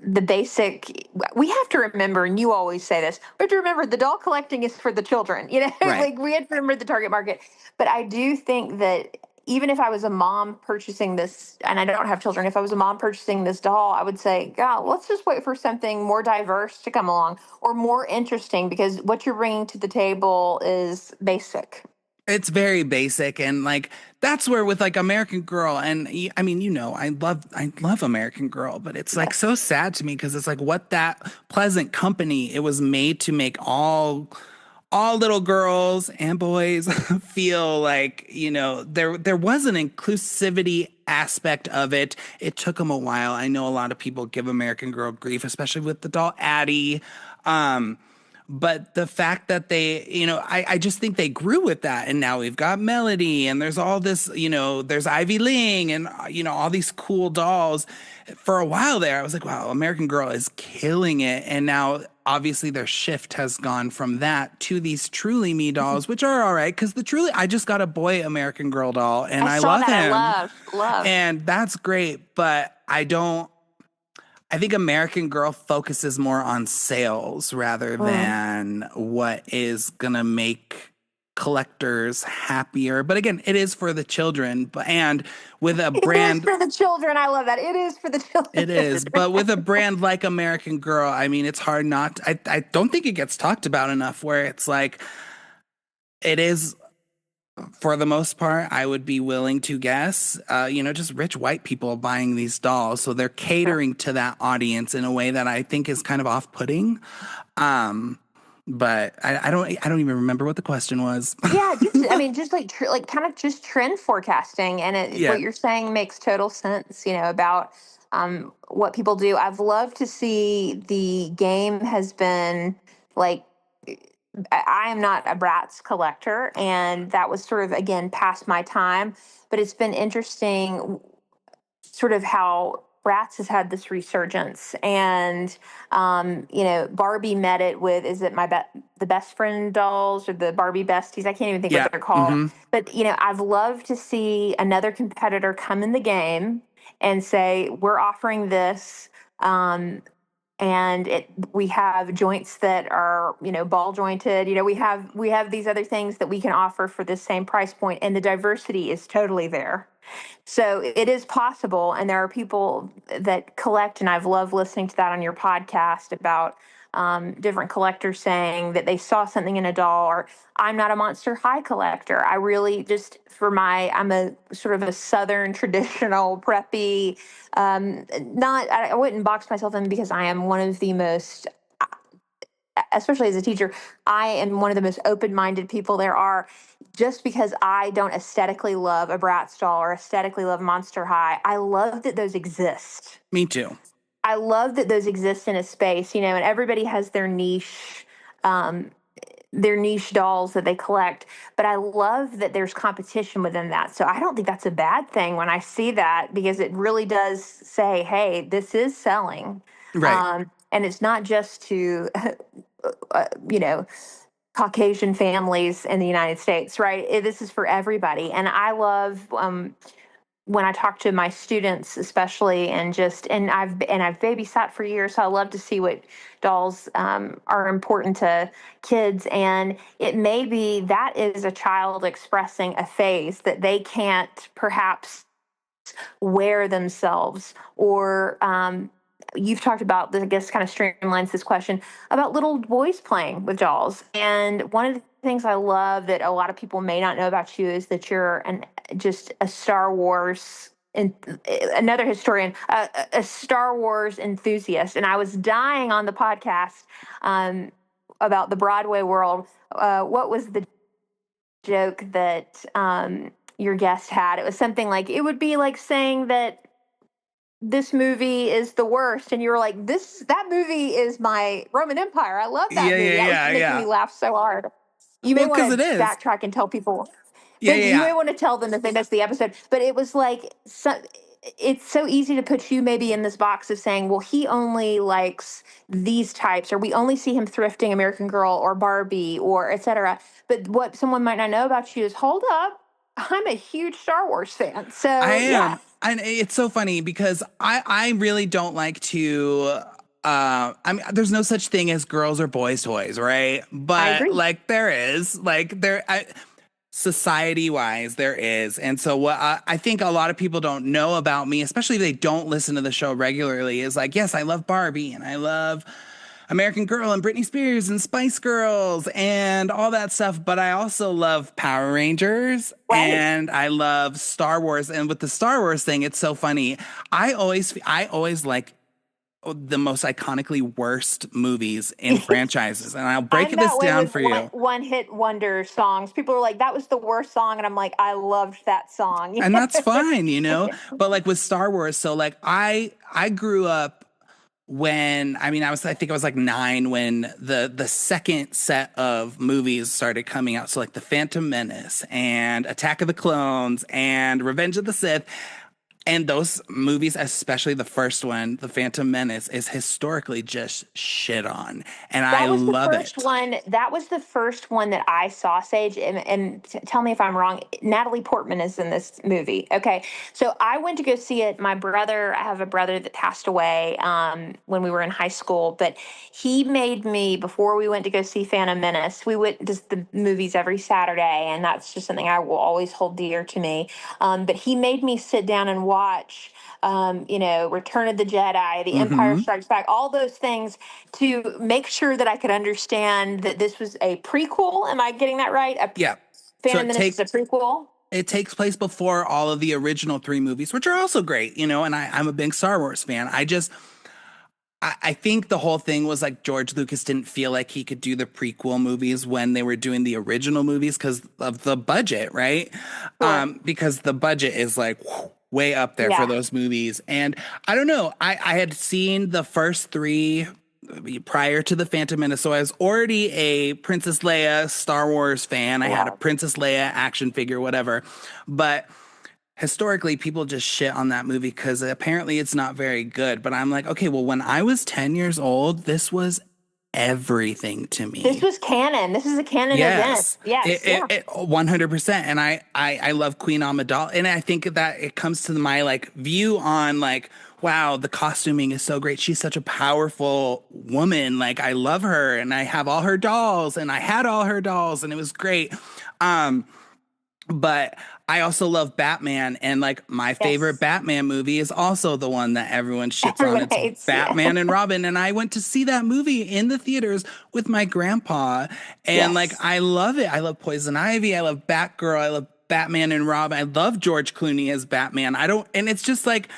the basic. We have to remember, and you always say this, we have to remember the doll collecting is for the children, Right. like we have to remember the target market. But I do think that even if I was a mom purchasing this, and I don't have children, if I was a mom purchasing this doll, I would say, God, let's just wait for something more diverse to come along, or more interesting, because what you're bringing to the table is basic. It's very basic, and like that's where with like American Girl, and I mean, I love American Girl, but it's like so Yes. sad to me because it's like what that Pleasant Company, it was made to make all little girls and boys feel like, there was an inclusivity aspect of it. It took them a while. I know a lot of people give American Girl grief, especially with the doll Addie. Um, but the fact that they, I just think they grew with that. And now we've got Melody, and there's all this, there's Ivy Ling, and, all these cool dolls. For a while there, I was like, wow, American Girl is killing it. And now, obviously, their shift has gone from that to these Truly Me dolls, which are all right. Because I just got a boy American Girl doll, and I I saw love that. I him. love. And that's great. But I think American Girl focuses more on sales rather Mm. than what is gonna make collectors happier. But again, it is for the children. And with a It is brand, for the children. I love that. It is for the it children. is. But with a brand like American Girl, I mean, it's hard not. I don't think it gets talked about enough. Where it's like it is. For the most part, I would be willing to guess, just rich white people buying these dolls. So they're Sure. catering to that audience in a way that I think is kind of off-putting. Um, but I don't even remember what the question was. Yeah, I mean, just like like kind of just trend forecasting, and Yeah. what you're saying makes total sense. About what people do. I've loved to see the game has been like I am not a Bratz collector, and that was sort of again past my time. But it's been interesting, sort of how Bratz has had this resurgence, and Barbie met it with is it the best friend dolls or the Barbie besties? I can't even think what Yeah. they're called. Hmm. But I've loved to see another competitor come in the game and say we're offering this. And we have joints that are ball jointed. We have these other things that we can offer for this same price point, and the diversity is totally there. So it is possible, and there are people that collect, and I've loved listening to that on your podcast about different collectors saying that they saw something in a doll. Or I'm not a Monster High collector. I really just I'm a sort of a Southern traditional preppy. Not I wouldn't box myself in because I am one of the most, especially as a teacher, I am one of the most open-minded people there are. Just because I don't aesthetically love a Bratz doll or aesthetically love Monster High, I love that those exist. Me too. I love that those exist in a space, and everybody has um, their niche dolls that they collect. But I love that there's competition within that. So I don't think that's a bad thing when I see that, because it really does say, hey, this is selling. Right. And it's not just to, you know, Caucasian families in the United States, right? This is for everybody. And I love when I talk to my students, especially, and I've babysat for years, so I love to see what dolls are important to kids. And it may be that is a child expressing a phase that they can't perhaps wear themselves, or you've talked about this, I guess kind of streamlines this question about little boys playing with dolls. And one of the things I love that a lot of people may not know about you is that you're just a Star Wars and another historian, a Star Wars enthusiast. And I was dying on the podcast about the Broadway world. What was the joke that your guest had? It was something like, it would be like saying that this movie is the worst, and you were like, that movie is my Roman Empire. I love that Yeah, movie. yeah, That was yeah, making me yeah. laugh so hard. You may Well, because want it to is. backtrack and tell people, Yeah, but yeah, you yeah. may want to tell them if they missed the episode. But it was like, it's so easy to put you maybe in this box of saying, well, he only likes these types, or we only see him thrifting American Girl or Barbie or etc. But what someone might not know about you is, hold up, I'm a huge Star Wars fan. I So yeah, am. And it's so funny because I really don't like to I mean there's no such thing as girls or boys toys, right? I But agree. like there is, like society wise there is. And so what I think a lot of people don't know about me, especially if they don't listen to the show regularly, is like, yes, I love Barbie and I love American Girl and Britney Spears and Spice Girls and all that stuff. But I also love Power Rangers Right. and I love Star Wars. And with the Star Wars thing, it's so funny. I always like the most iconically worst movies in franchises. And I'll break I'm this that way down with for you. one hit wonder songs. People are like, that was the worst song. And I'm like, I loved that song. And that's fine, But like with Star Wars, so like I grew up when I think I was like 9 when the second set of movies started coming out. So like The Phantom Menace and Attack of the Clones and Revenge of the Sith. And those movies, especially the first one, The Phantom Menace, is historically just shit on. And I That was the love first it. one. That was the first one that I saw, Sage. And tell me if I'm wrong. Natalie Portman is in this movie. Okay, so I went to go see it. My brother, I have a brother that passed away when we were in high school, but he made me before we went to go see Phantom Menace. We went to the movies every Saturday, and that's just something I will always hold dear to me. But he made me sit down and watch. Return of the Jedi, The Empire Mm-hmm. Strikes Back, all those things to make sure that I could understand that this was a prequel. Am I getting that right? Yeah. So Phantom Menace is a prequel. it takes place before all of the original three movies, which are also great, and I'm a big Star Wars fan. I think the whole thing was like George Lucas didn't feel like he could do the prequel movies when they were doing the original movies because of the budget, right? Sure. Because the budget is like way up there for Yeah. those movies. And I don't know, I had seen the first three prior to the Phantom Menace, so I was already a Princess Leia Star Wars fan. I had a Yeah. Princess Leia action figure, whatever. But historically people just shit on that movie because apparently it's not very good. But I'm like, okay, well, when I was 10 years old, this was everything to This me. was canon. This is a canon event. Yes, Yes. Yeah. 100%. And I love Queen Amidala, and I think that it comes to my like view on like, wow, the costuming is so great. She's such a powerful woman. Like I love her, and I have all her dolls, and I had all her dolls, and it was great. Um, but I also love Batman, and like my favorite Yes. Batman movie is also the one that everyone shits on. Everyone It's hates. Yeah. Batman and Robin, and I went to see that movie in the theaters with my grandpa, and like Yes. I love it. I love Poison Ivy, I love Batgirl, I love Batman and Robin. I love George Clooney as Batman. I don't, and it's just like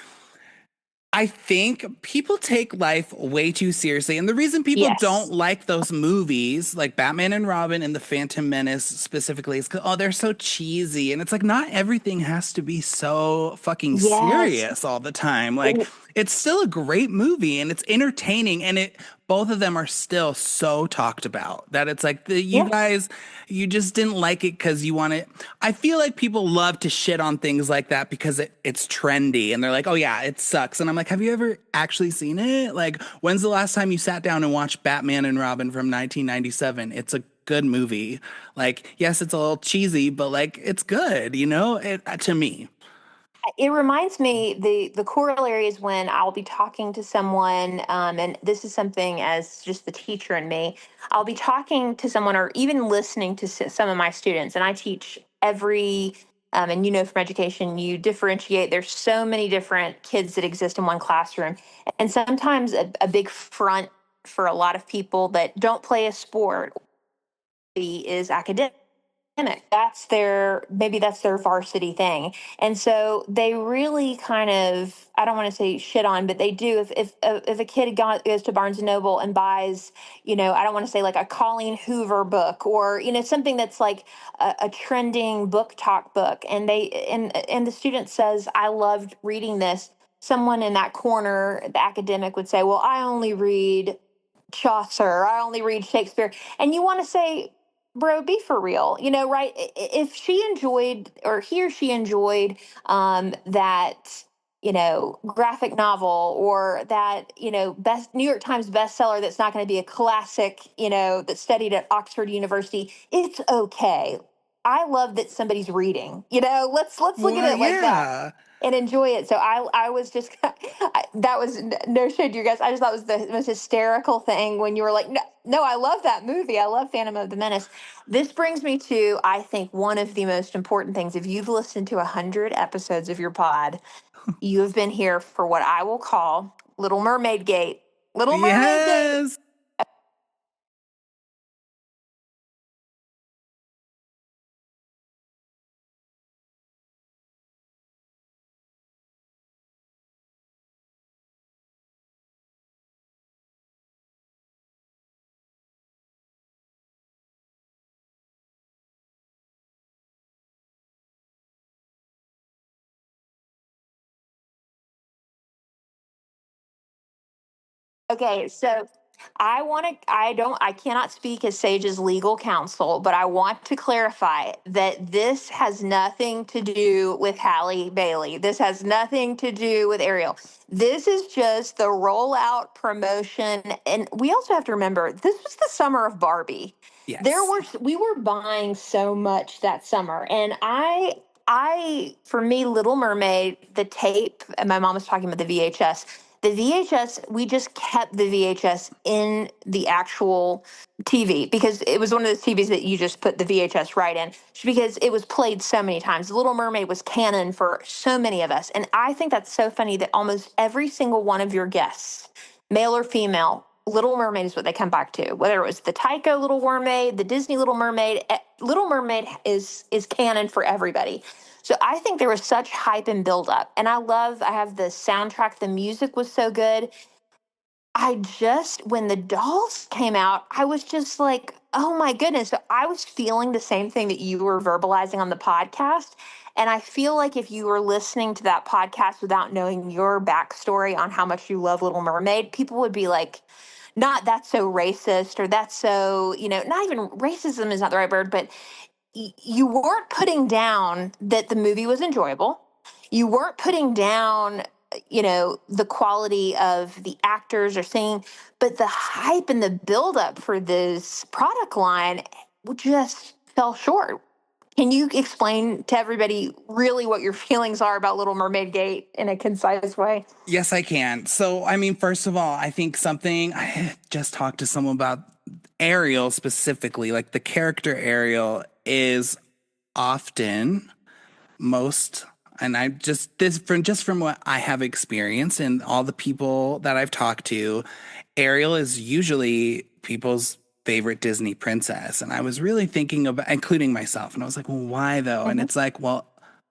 I think people take life way too seriously. And the reason people don't Yes. like those movies, like Batman and Robin and The Phantom Menace specifically, is because, oh, they're so cheesy. And it's like, not everything has to be so fucking Yes. serious all the time. Like, it's still a great movie and it's entertaining. And both of them are still so talked about that it's like, you Yes. guys, you just didn't like it because you want it. I feel like people love to shit on things like that because it's trendy and they're like, oh yeah, it sucks. And I'm like, have you ever actually seen it? Like, when's the last time you sat down and watched Batman and Robin from 1997? It's a good movie. Like, yes, it's a little cheesy, but like, it's good, to me. It reminds me the corollary is when I'll be talking to someone, and this is something as just the teacher in me. I'll be talking to someone or even listening to some of my students, and I teach every. And from education, you differentiate. There's so many different kids that exist in one classroom, and sometimes a big front for a lot of people that don't play a sport is academic. That's their varsity thing. And so they really kind of, I don't want to say shit on, but they do. If a kid goes to Barnes and Noble and buys, I don't want to say like a Colleen Hoover book or something that's like a trending book talk book, and the student says, I loved reading this. Someone in that corner, the academic, would say, well, I only read Chaucer, I only read Shakespeare. And you want to say, bro, be for real, right? If she enjoyed or he or she enjoyed that, graphic novel or that, best New York Times bestseller that's not going to be a classic, that's studied at Oxford University, it's okay. I love that somebody's reading, let's look at Well, it like that yeah. and enjoy it. So I was just that was no shade to you guys. I just thought it was the most hysterical thing when you were like, no, no, I love that movie. I love Phantom of the Menace. This brings me to, I think, one of the most important things. If you've listened to 100 episodes of your pod, you have been here for what I will call Little Mermaid Gate. Little Mermaid Gate. Yes. Okay, so I cannot speak as Sage's legal counsel, but I want to clarify that this has nothing to do with Halle Bailey. This has nothing to do with Ariel. This is just the rollout promotion. And we also have to remember this was the summer of Barbie. Yes. We were buying so much that summer. And for me, Little Mermaid, the tape, and my mom was talking about the VHS. The VHS, we just kept the VHS in the actual TV because it was one of those TVs that you just put the VHS right in because it was played so many times. Little Mermaid was canon for so many of us. And I think that's so funny that almost every single one of your guests, male or female, Little Mermaid is what they come back to. Whether it was the Taiko Little Mermaid, the Disney Little Mermaid, Little Mermaid is canon for everybody. So I think there was such hype and build up. And I have the soundtrack, the music was so good. When the dolls came out, I was just like, oh my goodness. So I was feeling the same thing that you were verbalizing on the podcast. And I feel like if you were listening to that podcast without knowing your backstory on how much you love Little Mermaid, people would be like, not that's so racist or that's so, not even racism is not the right word, but you weren't putting down that the movie was enjoyable. You weren't putting down, the quality of the actors or singing, but the hype and the buildup for this product line just fell short. Can you explain to everybody really what your feelings are about Little Mermaid Gate in a concise way? Yes, I can. So, I mean, first of all, I think something I just talked to someone about Ariel specifically, like the character Ariel is often most, and I just from what I have experienced and all the people that I've talked to, Ariel is usually people's favorite Disney princess. And I was really thinking about including myself. And I was like, well, why though? And it's like, well,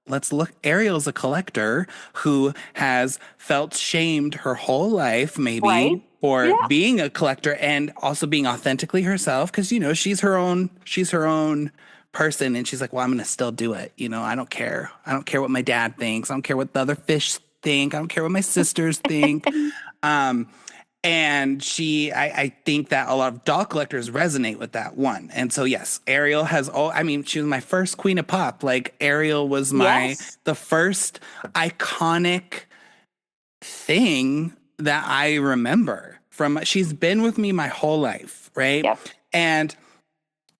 let's look. Ariel's a collector who has felt shamed her whole life, maybe Right? for Yeah. being a collector and also being authentically herself. Cause she's her own person. And she's like, well, I'm going to still do it. I don't care. I don't care what my dad thinks. I don't care what the other fish think. I don't care what my sisters think. Um, and I think that a lot of doll collectors resonate with that one. And so, yes, Ariel she was my first queen of pop. Like Ariel was Yes. the first iconic thing that I remember she's been with me my whole life. Right. Yep. And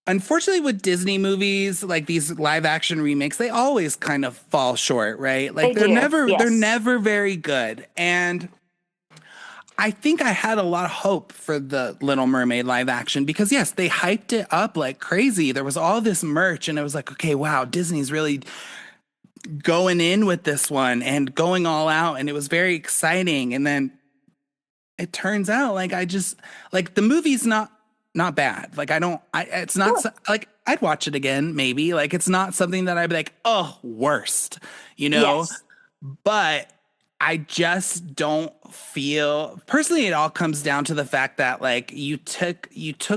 unfortunately with Disney movies, like these live action remakes, they always kind of fall short. Right. Like They do. they're Yes. never very good. And I think I had a lot of hope for the Little Mermaid live action because, yes, they hyped it up like crazy. There was all this merch, and it was like, okay, wow, Disney's really going in with this one and going all out, and it was very exciting. And then it turns out, the movie's not bad. Like, it's not like I'd watch it again, maybe. Like, it's not something that I'd be like, oh, worst, Yes. But I just don't feel personally it all comes down to the fact that like you took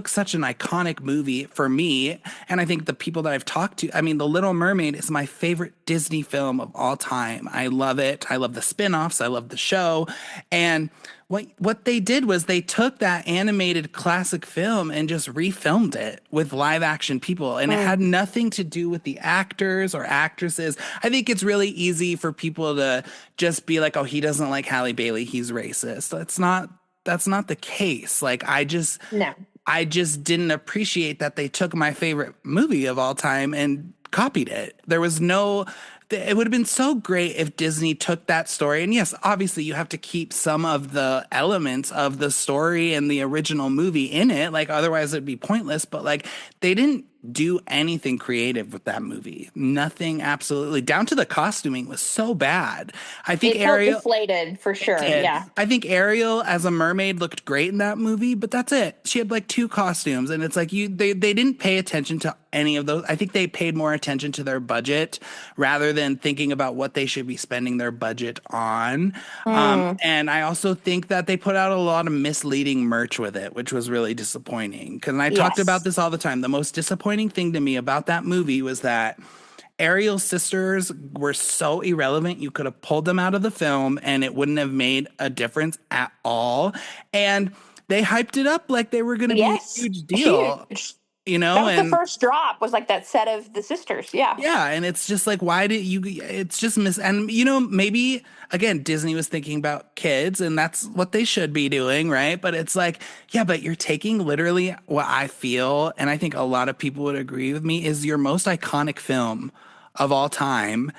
such an iconic movie for me, and I think the people that I've talked to, I mean, The Little Mermaid is my favorite Disney film of all time. I love it. I love the spin-offs, I love the show. And what they did was they took that animated classic film and just refilmed it with live action people. And it had nothing to do with the actors or actresses. I think it's really easy for people to just be like, oh, he doesn't like Halle Bailey, he's racist. That's not the case. Like No. I just didn't appreciate that they took my favorite movie of all time and copied it. It would have been so great if Disney took that story. And yes, obviously you have to keep some of the elements of the story and the original movie in it. Like otherwise it'd be pointless. But like they didn't do anything creative with that movie. Nothing, absolutely. Down to the costuming was so bad. I think It felt Ariel deflated for sure. did. Yeah. I think Ariel as a mermaid looked great in that movie, but that's it. She had like two costumes, and it's like they didn't pay attention to any of those. I think they paid more attention to their budget rather than thinking about what they should be spending their budget on. And I also think that they put out a lot of misleading merch with it, which was really disappointing. Because I talked about Yes. this all the time. The most disappointing thing to me about that movie was that Ariel's sisters were so irrelevant. You could have pulled them out of the film and it wouldn't have made a difference at all. And they hyped it up like they were going to be a Yes, huge deal, huge. you That know? was the And first drop. Was like that set of the sisters. Yeah. yeah, and it's just like, why did you? It's just and maybe again, Disney was thinking about kids, and that's what they should be doing, right? But it's like, yeah, but you're taking literally what I feel, and I think a lot of people would agree with me, is your most iconic film of all time.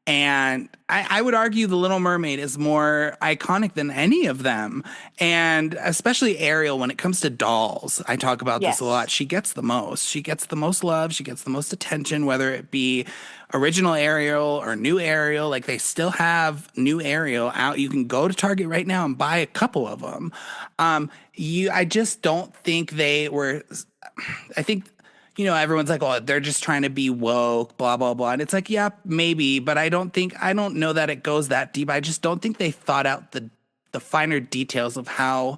And I would argue The Little Mermaid is more iconic than any of them. And especially Ariel, when it comes to dolls, I talk about this a lot. Yes. She gets the most. She gets the most love. She gets the most attention, whether it be original Ariel or new Ariel. Like they still have new Ariel out. You can go to Target right now and buy a couple of them. I just don't think they were. I think everyone's like, oh, they're just trying to be woke, blah, blah, blah. And it's like, yeah, maybe, but I don't know that it goes that deep. I just don't think they thought out the finer details of how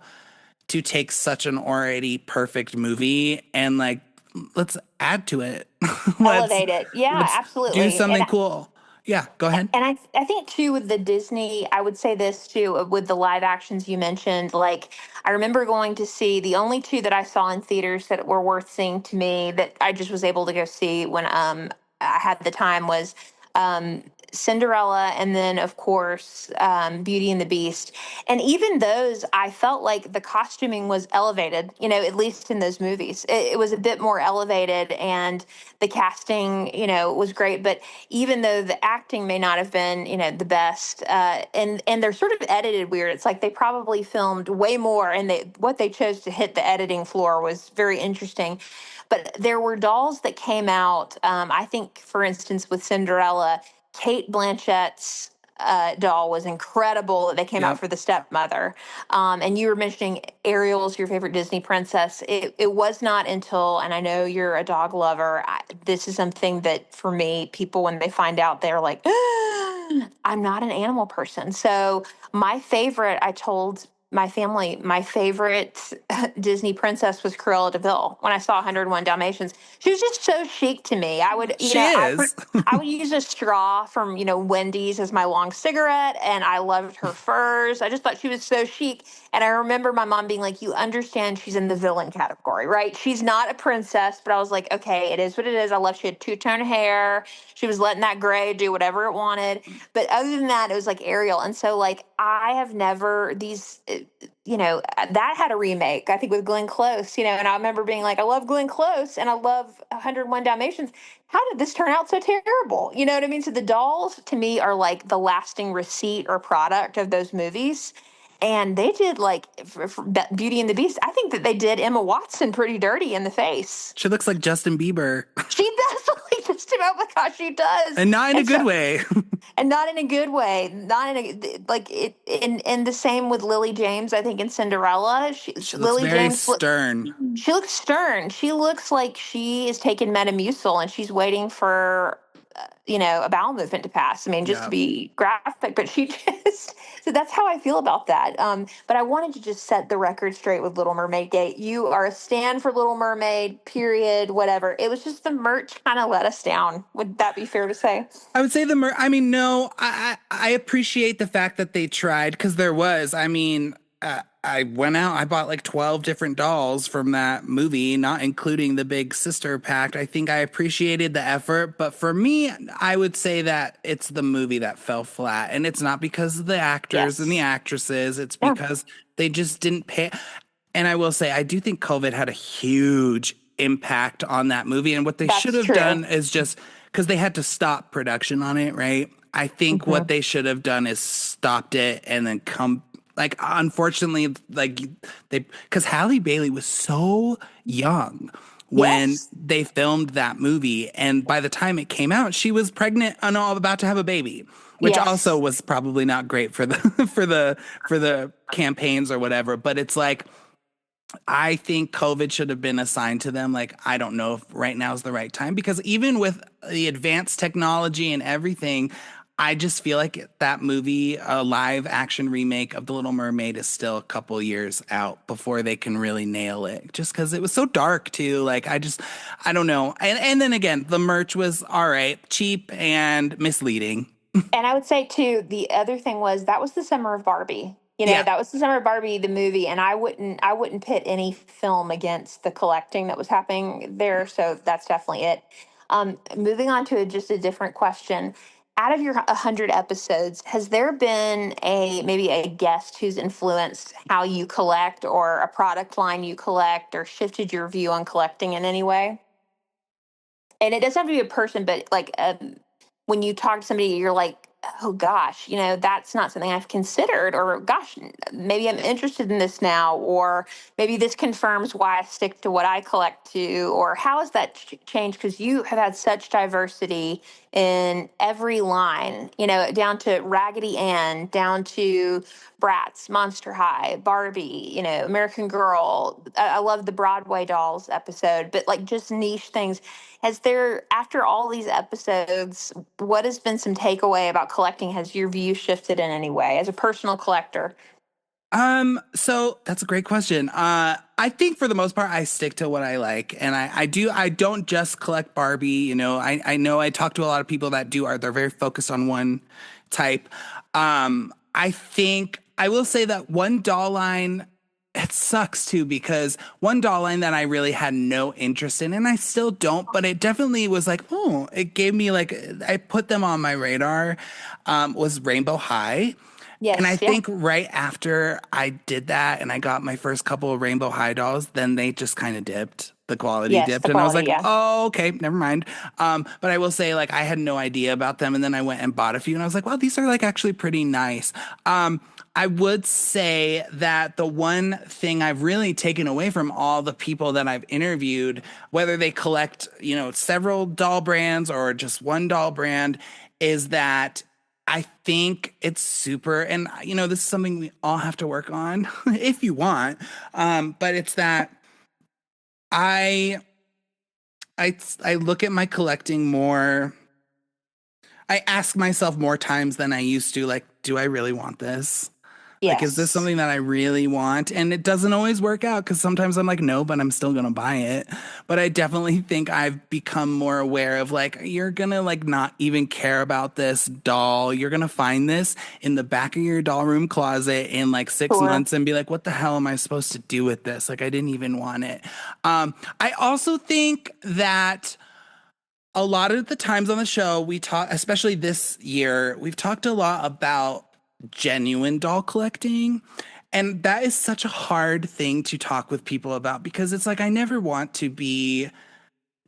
to take such an already perfect movie and like, let's add to it. let's, Elevate it. Yeah, let's do absolutely. something cool. Yeah, go ahead. And I think too with the Disney, I would say this too with the live actions you mentioned. Like I remember going to see the only two that I saw in theaters that were worth seeing to me that I just was able to go see when I had the time was um Cinderella and then of course Beauty and the Beast. And even those I felt like the costuming was elevated, at least in those movies. It was a bit more elevated and the casting, was great. But even though the acting may not have been, the best, and they're sort of edited weird. It's like they probably filmed way more, and what they chose to hit the editing floor was very interesting. But there were dolls that came out. I think, for instance, with Cinderella, Kate Blanchett's doll was incredible that they came out Yep. for the stepmother. And you were mentioning Ariel's your favorite Disney princess. It was not until, and I know you're a dog lover, this is something that for me, people, when they find out, they're like, I'm not an animal person. So my favorite, I told my family, my favorite Disney princess was Cruella de Vil. When I saw 101 Dalmatians, she was just so chic to me. I would, She is. I would use a straw from, Wendy's as my long cigarette, and I loved her furs. I just thought she was so chic. And I remember my mom being like, you understand she's in the villain category, right? She's not a princess, but I was like, okay, it is what it is. I love she had two-tone hair. She was letting that gray do whatever it wanted. But other than that, it was like Ariel. And so, like, I have never, that had a remake, I think, with Glenn Close, and I remember being like, I love Glenn Close and I love 101 Dalmatians. How did this turn out so terrible? You know what I mean? So the dolls to me are like the lasting receipt or product of those movies. And they did like for Beauty and the Beast. I think that they did Emma Watson pretty dirty in the face. She looks like Justin Bieber, She does look like just about, oh my gosh, she does. and not in a And good so, way. and not in a good way, not in a like it. And the same with Lily James. I think in Cinderella, She looks Lily very James stern. she looks stern. She looks like she is taking Metamucil and she's waiting for a bowel movement to pass. I mean, just to Yeah. be graphic, but she just, so that's how I feel about that. But I wanted to just set the record straight with Little Mermaid Gate. You are a stand for Little Mermaid, period, whatever. It was just the merch kind of let us down. Would that be fair to say? I would say I mean, no, I appreciate the fact that they tried because there was. I mean, I went out. I bought like 12 different dolls from that movie, not including the big sister pack. I think I appreciated the effort, but for me, I would say that it's the movie that fell flat, and it's not because of the actors and the Yes. actresses. It's Yeah, because they just didn't pay. And I will say, I do think COVID had a huge impact on that movie. And what they should that's have true. done is just because they had to stop production on it, right? I think what Hmm. they should have done is stopped it and then come. Like, unfortunately, like because Halle Bailey was so young when Yes. they filmed that movie. And by the time it came out, she was pregnant and all about to have a baby, which also Yes. was probably not great for the for the campaigns or whatever. But it's like I think COVID should have been assigned to them. Like, I don't know if right now is the right time because even with the advanced technology and everything, I just feel like that movie, a live action remake of The Little Mermaid, is still a couple years out before they can really nail it. Just because it was so dark too. Like, I don't know. And then again, the merch was all right, cheap and misleading. And I would say too, the other thing was that was the summer of Barbie. Yeah. That was the summer of Barbie the movie, and I wouldn't pit any film against the collecting that was happening there. So that's definitely it. Moving on to just a different question. Out of your 100 episodes, has there been a maybe a guest who's influenced how you collect, or a product line you collect, or shifted your view on collecting in any way? And it doesn't have to be a person, but like when you talk to somebody, you're like, oh gosh, that's not something I've considered, or gosh, maybe I'm interested in this now, or maybe this confirms why I stick to what I collect to, or how has that changed? Because you have had such diversity in every line, down to Raggedy Ann, down to Bratz, Monster High, Barbie, American Girl. I love the Broadway Dolls episode, but like just niche things. Has there, after all these episodes, what has been some takeaway about collecting? Has your view shifted in any way as a personal collector? So that's a great question. I think for the most part, I stick to what I like, and I don't just collect Barbie. I know I talk to a lot of people that they're very focused on one type. I think I will say that one doll line, it sucks too, because one doll line that I really had no interest in, and I still don't, but it definitely was like, oh, it gave me like, I put them on my radar, was Rainbow High. And I Yes, yeah. think right after I did that and I got my first couple of Rainbow High dolls, then they just kind of dipped. The quality Yes, dipped. the And I was quality, like, yeah. oh, okay, never mind. But I will say, like, I had no idea about them. And then I went and bought a few and I was like, wow, these are like actually pretty nice. I would say that the one thing I've really taken away from all the people that I've interviewed, whether they collect, several doll brands or just one doll brand, is that I think it's super, and this is something we all have to work on if you want. But it's that I I look at my collecting more. I ask myself more times than I used to, like, do I really want this? Like, is this Yes. something that I really want? And it doesn't always work out because sometimes I'm like, no, but I'm still gonna buy it. But I definitely think I've become more aware of like, you're gonna like not even care about this doll. You're gonna find this in the back of your doll room closet in like 6 months Sure. and be like, what the hell am I supposed to do with this? Like, I didn't even want it. I also think that a lot of the times on the show we talk, especially this year, we've talked a lot about genuine doll collecting, and that is such a hard thing to talk with people about because it's like I never want to be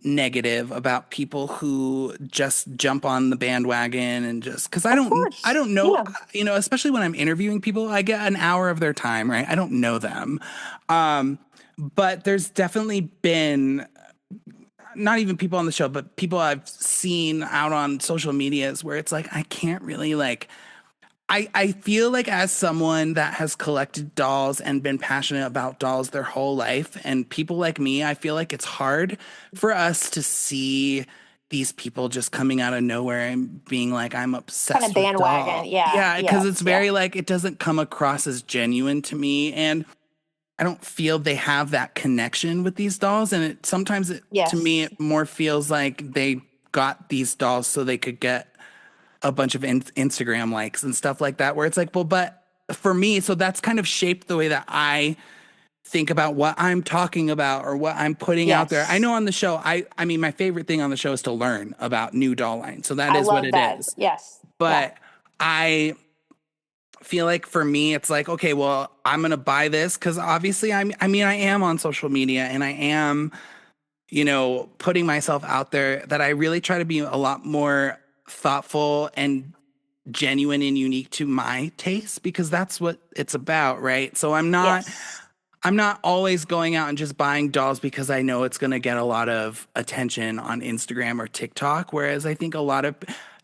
negative about people who just jump on the bandwagon and just because Of I course. don't know, Yeah. especially when I'm interviewing people, I get an hour of their time, right? I don't know them. um but there's definitely been not even people on the show, but people I've seen out on social medias where it's like I can't really like I feel like as someone that has collected dolls and been passionate about dolls their whole life and people like me, I feel like it's hard for us to see these people just coming out of nowhere and being like I'm Kind of obsessed with bandwagon. doll. Yeah. Yeah, because it's Yes. Yeah. very like it doesn't come across as genuine to me, and I don't feel they have that connection with these dolls. And sometimes to me, Yes. it more feels like they got these dolls so they could get a bunch of Instagram likes and stuff like that, where it's like, well, but for me, so that's kind of shaped the way that I think about what I'm talking about or what I'm putting out there. I Yes. know on the show, I mean, my favorite thing on the show is to learn about new doll lines. So that I is what love it that. is. Yes. Yeah. But I feel like for me, it's like, okay, well, I'm going to buy this because obviously I mean, I am on social media and I am, putting myself out there that I really try to be a lot more thoughtful and genuine and unique to my taste because that's what it's about, right? So Yes. I'm not always going out and just buying dolls because I know it's going to get a lot of attention on Instagram or TikTok. Whereas I think a lot of,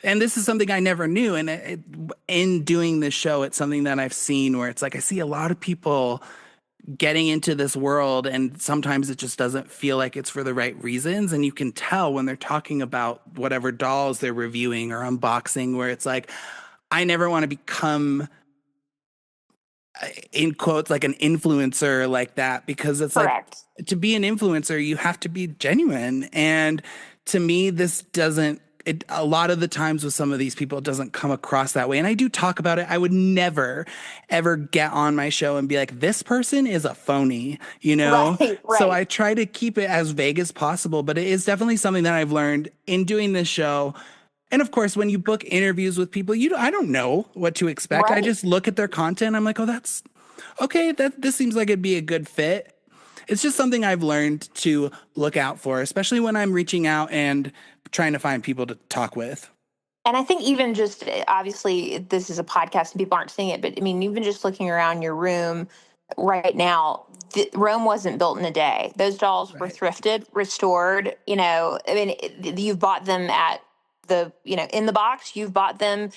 and this is something I never knew. And in doing this show, it's something that I've seen where it's like I see a lot of people getting into this world, and sometimes it just doesn't feel like it's for the right reasons. And you can tell when they're talking about whatever dolls they're reviewing or unboxing, where it's like, I never want to become in quotes like an influencer like that because it's like Correct. to be an influencer you have to be genuine, and to me this doesn't a lot of the times with some of these people, it doesn't come across that way. And I do talk about it. I would never, ever get on my show and be like, this person is a phony, you know? Right, So right. I try to keep it as vague as possible, but it is definitely something that I've learned in doing this show. And of course, when you book interviews with people, I don't know what to expect. I Right. just look at their content. I'm like, oh, that's okay. This seems like it'd be a good fit. It's just something I've learned to look out for, especially when I'm reaching out and trying to find people to talk with. And I think even just obviously this is a podcast and people aren't seeing it, but I mean, even just looking around your room right now, Rome wasn't built in a day. Those dolls were Right. thrifted, restored. I mean, you've bought them at in the box. You've bought them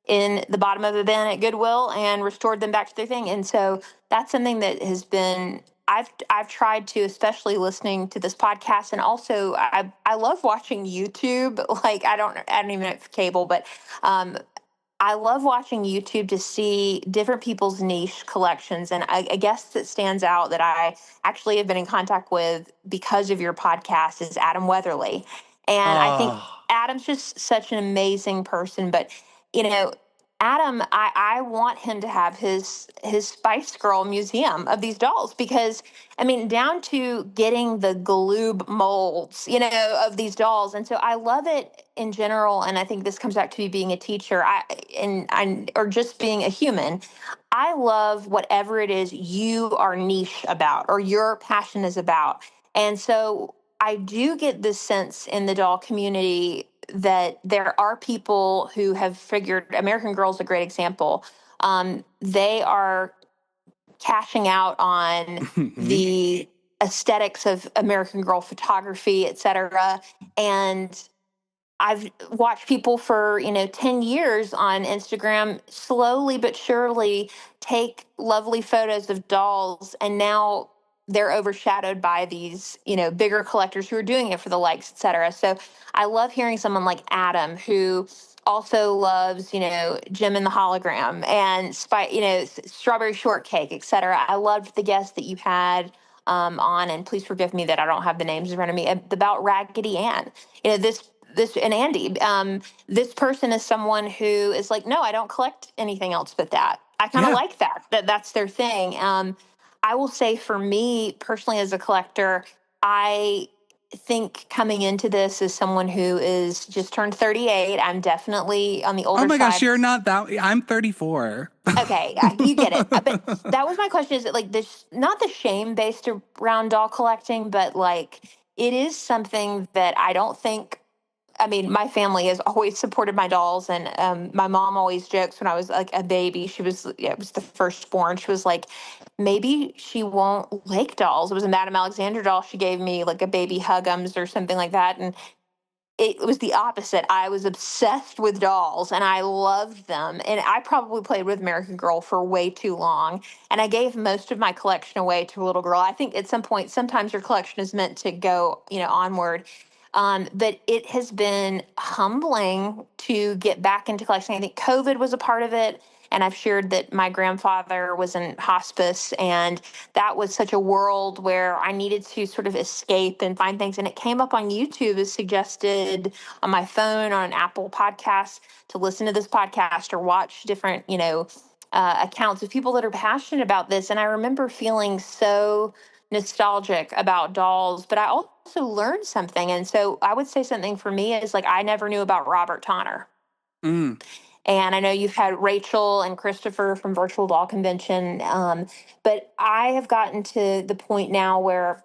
in the bottom of a bin at Goodwill and restored them back to their thing. And so that's something that has been I've tried to, especially listening to this podcast, and also I love watching YouTube. Like I don't even have cable, but um, I love watching YouTube to see different people's niche collections. And I guess that stands out that I actually have been in contact with because of your podcast is Adam Weatherly. And I think Oh, Adam's just such an amazing person. But, you know, Adam, I want him to have his Spice Girl museum of these dolls because I mean, down to getting the gloob molds, of these dolls. And so I love it in general. And I think this comes back to me being a teacher or just being a human. I love whatever it is you are niche about or your passion is about. And so I do get this sense in the doll community that there are people who have figured American Girl's a great example. They are cashing out on mhm. the aesthetics of American Girl photography, et cetera. And I've watched people for, 10 years on Instagram slowly but surely take lovely photos of dolls, and now they're overshadowed by these, bigger collectors who are doing it for the likes, et cetera. So I love hearing someone like Adam who also loves, Jim and the Hologram and Strawberry Shortcake, et cetera. I loved the guests that you had on, and please forgive me that I don't have the names in front of me, about Raggedy Ann. This and Andy, this person is someone who is like, no, I don't collect anything else but that. I kind of Yeah. like that's their thing. I will say for me personally as a collector, I think coming into this as someone who is just turned 38, I'm definitely on the Oh older my gosh, side. you're not that. I'm 34. Okay, you get it. But that was my question: is it like this? Not the shame based around doll collecting, but like it is something that I don't think. I mean, my family has always supported my dolls, and my mom always jokes when I was like a baby. She was, yeah, it was the firstborn. She was like, maybe she won't like dolls. It was a Madame Alexander doll she gave me, like a baby Huggums or something like that, and it was the opposite. I was obsessed with dolls and I loved them. And I probably played with American Girl for way too long. And I gave most of my collection away to a little girl. I think at some point, sometimes your collection is meant to go, onward. But it has been humbling to get back into collecting. I think COVID was a part of it. And I've shared that my grandfather was in hospice, and that was such a world where I needed to sort of escape and find things. And it came up on YouTube as suggested on my phone on an Apple podcast to listen to this podcast or watch different, accounts of people that are passionate about this. And I remember feeling so nostalgic about dolls, but I also learned something. And so I would say something for me is like I never knew about Robert Tonner. Mm. And I know you've had Rachel and Christopher from Virtual Doll Convention, but I have gotten to the point now where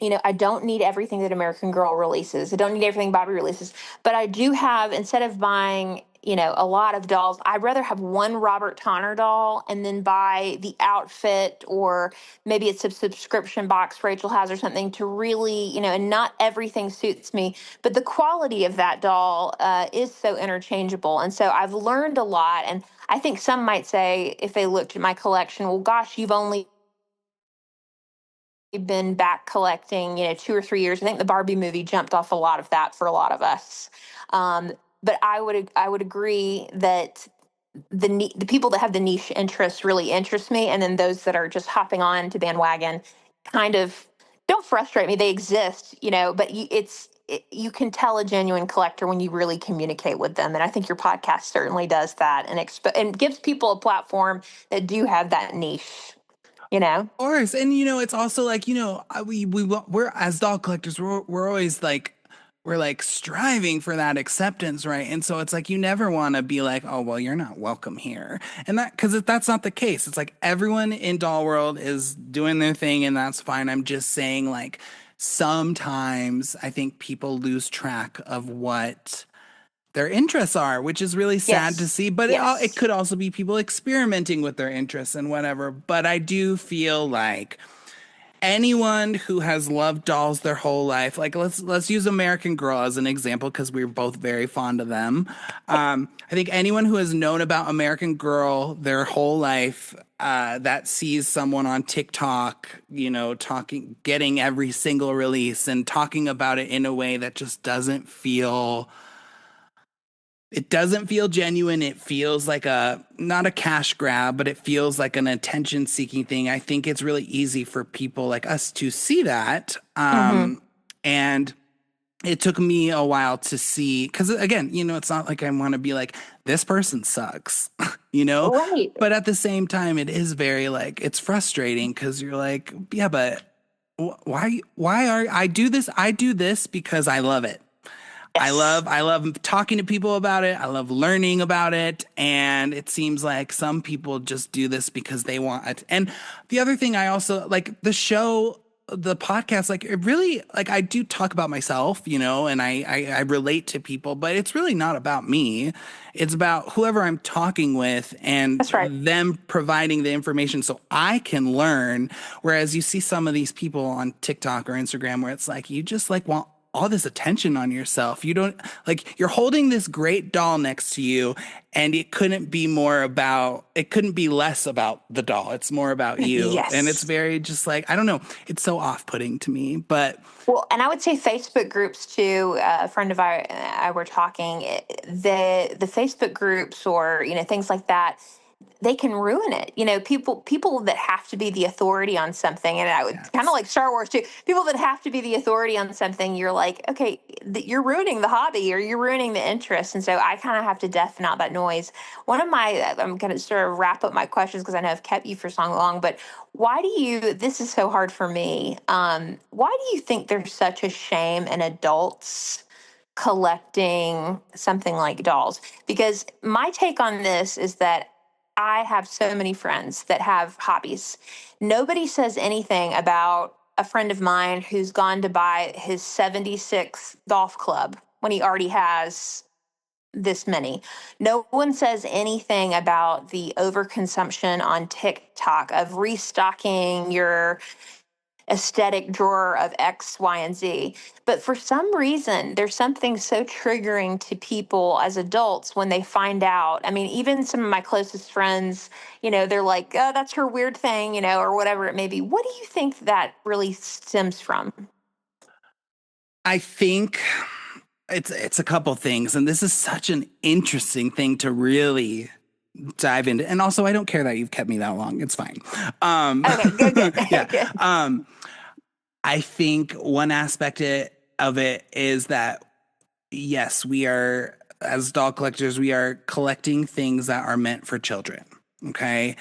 I don't need everything that American Girl releases. I don't need everything Bobby releases. But I do have, instead of buying, a lot of dolls, I'd rather have one Robert Tonner doll and then buy the outfit, or maybe it's a subscription box Rachel has or something to really, and not everything suits me. But the quality of that doll is so interchangeable. And so I've learned a lot. And I think some might say, if they looked at my collection, well, gosh, you've only been back collecting, 2 or 3 years. I think the Barbie movie jumped off a lot of that for a lot of us. But I would agree that the people that have the niche interests really interest me, and then those that are just hopping on to bandwagon kind of don't frustrate me. They exist, but you can tell a genuine collector when you really communicate with them. And I think your podcast certainly does that, and gives people a platform that do have that niche, you know? Of course. And it's also like, we're as doll collectors, we're always like, we're like striving for that acceptance, right? And so it's like you never want to be like, oh well, you're not welcome here, and because that's not the case. It's like everyone in doll world is doing their thing, and that's fine. I'm just saying, like, sometimes I think people lose track of what their interests are, which is really sad to Yes. see. But it Yes. could also be people experimenting with their interests and whatever. But I do feel like anyone who has loved dolls their whole life, like let's use American Girl as an example because we're both very fond of them. I think anyone who has known about American Girl their whole life, that sees someone on TikTok, getting every single release and talking about it in a way that just doesn't feel genuine. It feels like not a cash grab, but it feels like an attention seeking thing. I think it's really easy for people like us to see that. Mm-hmm. And it took me a while to see, because again, it's not like I want to be like, this person sucks, Right. but at the same time, it is very like, it's frustrating because you're like, yeah, but I do this? I do this because I love it. Yes. I love talking to people about it. I love learning about it. And it seems like some people just do this because they want it. And the other thing I also like the podcast, like it really, like I do talk about myself, and I relate to people, but it's really not about me. It's about whoever I'm talking with and That's right. them providing the information so I can learn. Whereas you see some of these people on TikTok or Instagram where it's like, you just like want all this attention on yourself. You don't like, you're holding this great doll next to you, and it couldn't be less about the doll. It's more about you. And it's Yes. very just like, I don't know. It's so off putting to me, but Well, and I would say Facebook groups too. A friend of I were talking. The Facebook groups, or things like that, they can ruin it. People that have to be the authority on something, and I would kind of yes. like Star Wars too. People that have to be the authority on something, you're like, okay, you're ruining the hobby or you're ruining the interest, and so I kind of have to deafen out that noise. I'm going to sort of wrap up my questions because I know I've kept you for so long, but why do you? This is so hard for me. Why do you think there's such a shame in adults collecting something like dolls? Because my take on this is that I have so many friends that have hobbies. Nobody says anything about a friend of mine who's gone to buy his 76th golf club when he already has this many. No one says anything about the overconsumption on TikTok of restocking your aesthetic drawer of X, Y, and Z. But for some reason, there's something so triggering to people as adults when they find out. I mean, even some of my closest friends, they're like, oh, that's her weird thing, or whatever it may be. What do you think that really stems from? I think it's a couple things, and this is such an interesting thing to really dive into. And also, I don't care that you've kept me that long. It's fine. Okay, good, good, Yeah. good. I think one aspect of it is that, yes, we are, as doll collectors, we are collecting things that are meant for children. Okay.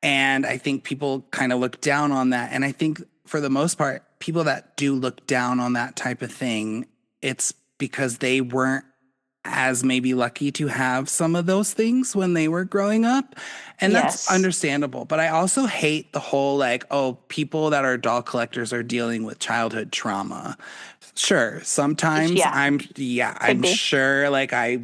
And I think people kind of look down on that. And I think for the most part, people that do look down on that type of thing, it's because they weren't as maybe lucky to have some of those things when they were growing up. And that's Yes. understandable. But I also hate the whole like, oh, people that are doll collectors are dealing with childhood trauma. Sure, sometimes Yeah, could I'm be. sure like I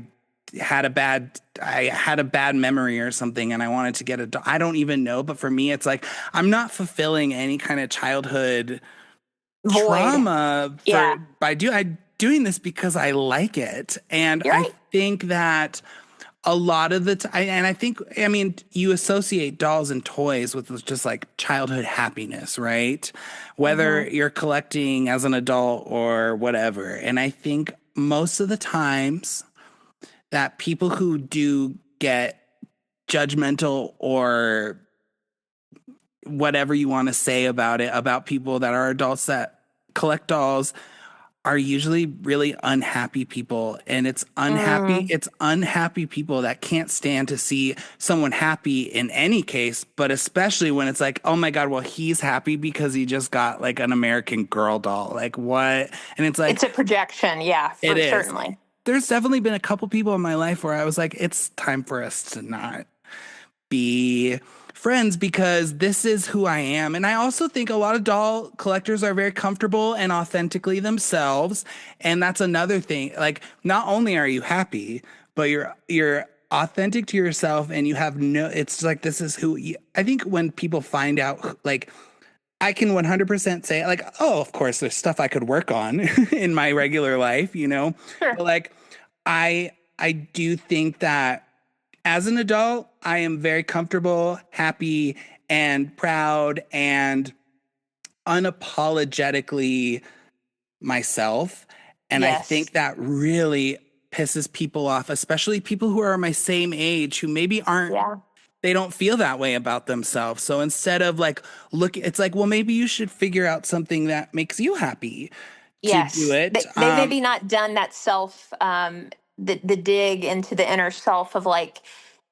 had a bad memory or something and I wanted to get I don't even know, but for me it's like I'm not fulfilling any kind of childhood Void. trauma Yeah, I doing this because I like it. And you're I right. think that a lot of the time, and I think, I mean, you associate dolls and toys with just like childhood happiness, right? Hmm. Whether you're collecting as an adult or whatever. And I think most of the times that people who do get judgmental or whatever you want to say about it, about people that are adults that collect dolls, are usually really unhappy people, and Mm, it's unhappy people that can't stand to see someone happy in any case, but especially when it's like, oh my God, well, he's happy because he just got like an American Girl doll. Like what? And it's like it's a projection. Yeah, it for is. certainly. There's definitely been a couple people in my life where I was like, it's time for us to not be friends because this is who I am. And I also think a lot of doll collectors are very comfortable and authentically themselves. And that's another thing. Like, not only are you happy, but you're authentic to yourself and you have no, it's like this is who you, I think when people find out like I can 100% say like, oh, of course there's stuff I could work on in my regular life, you know. Sure. But like I do think that as an adult, I am very comfortable, happy, and proud and unapologetically myself. And I Yes. think that really pisses people off, especially people who are my same age who maybe aren't, Yeah. they don't feel that way about themselves. So instead of like, look, it's like, well, maybe you should figure out something that makes you happy to do Yes. it. They've maybe not done that self, the dig into the inner self of like,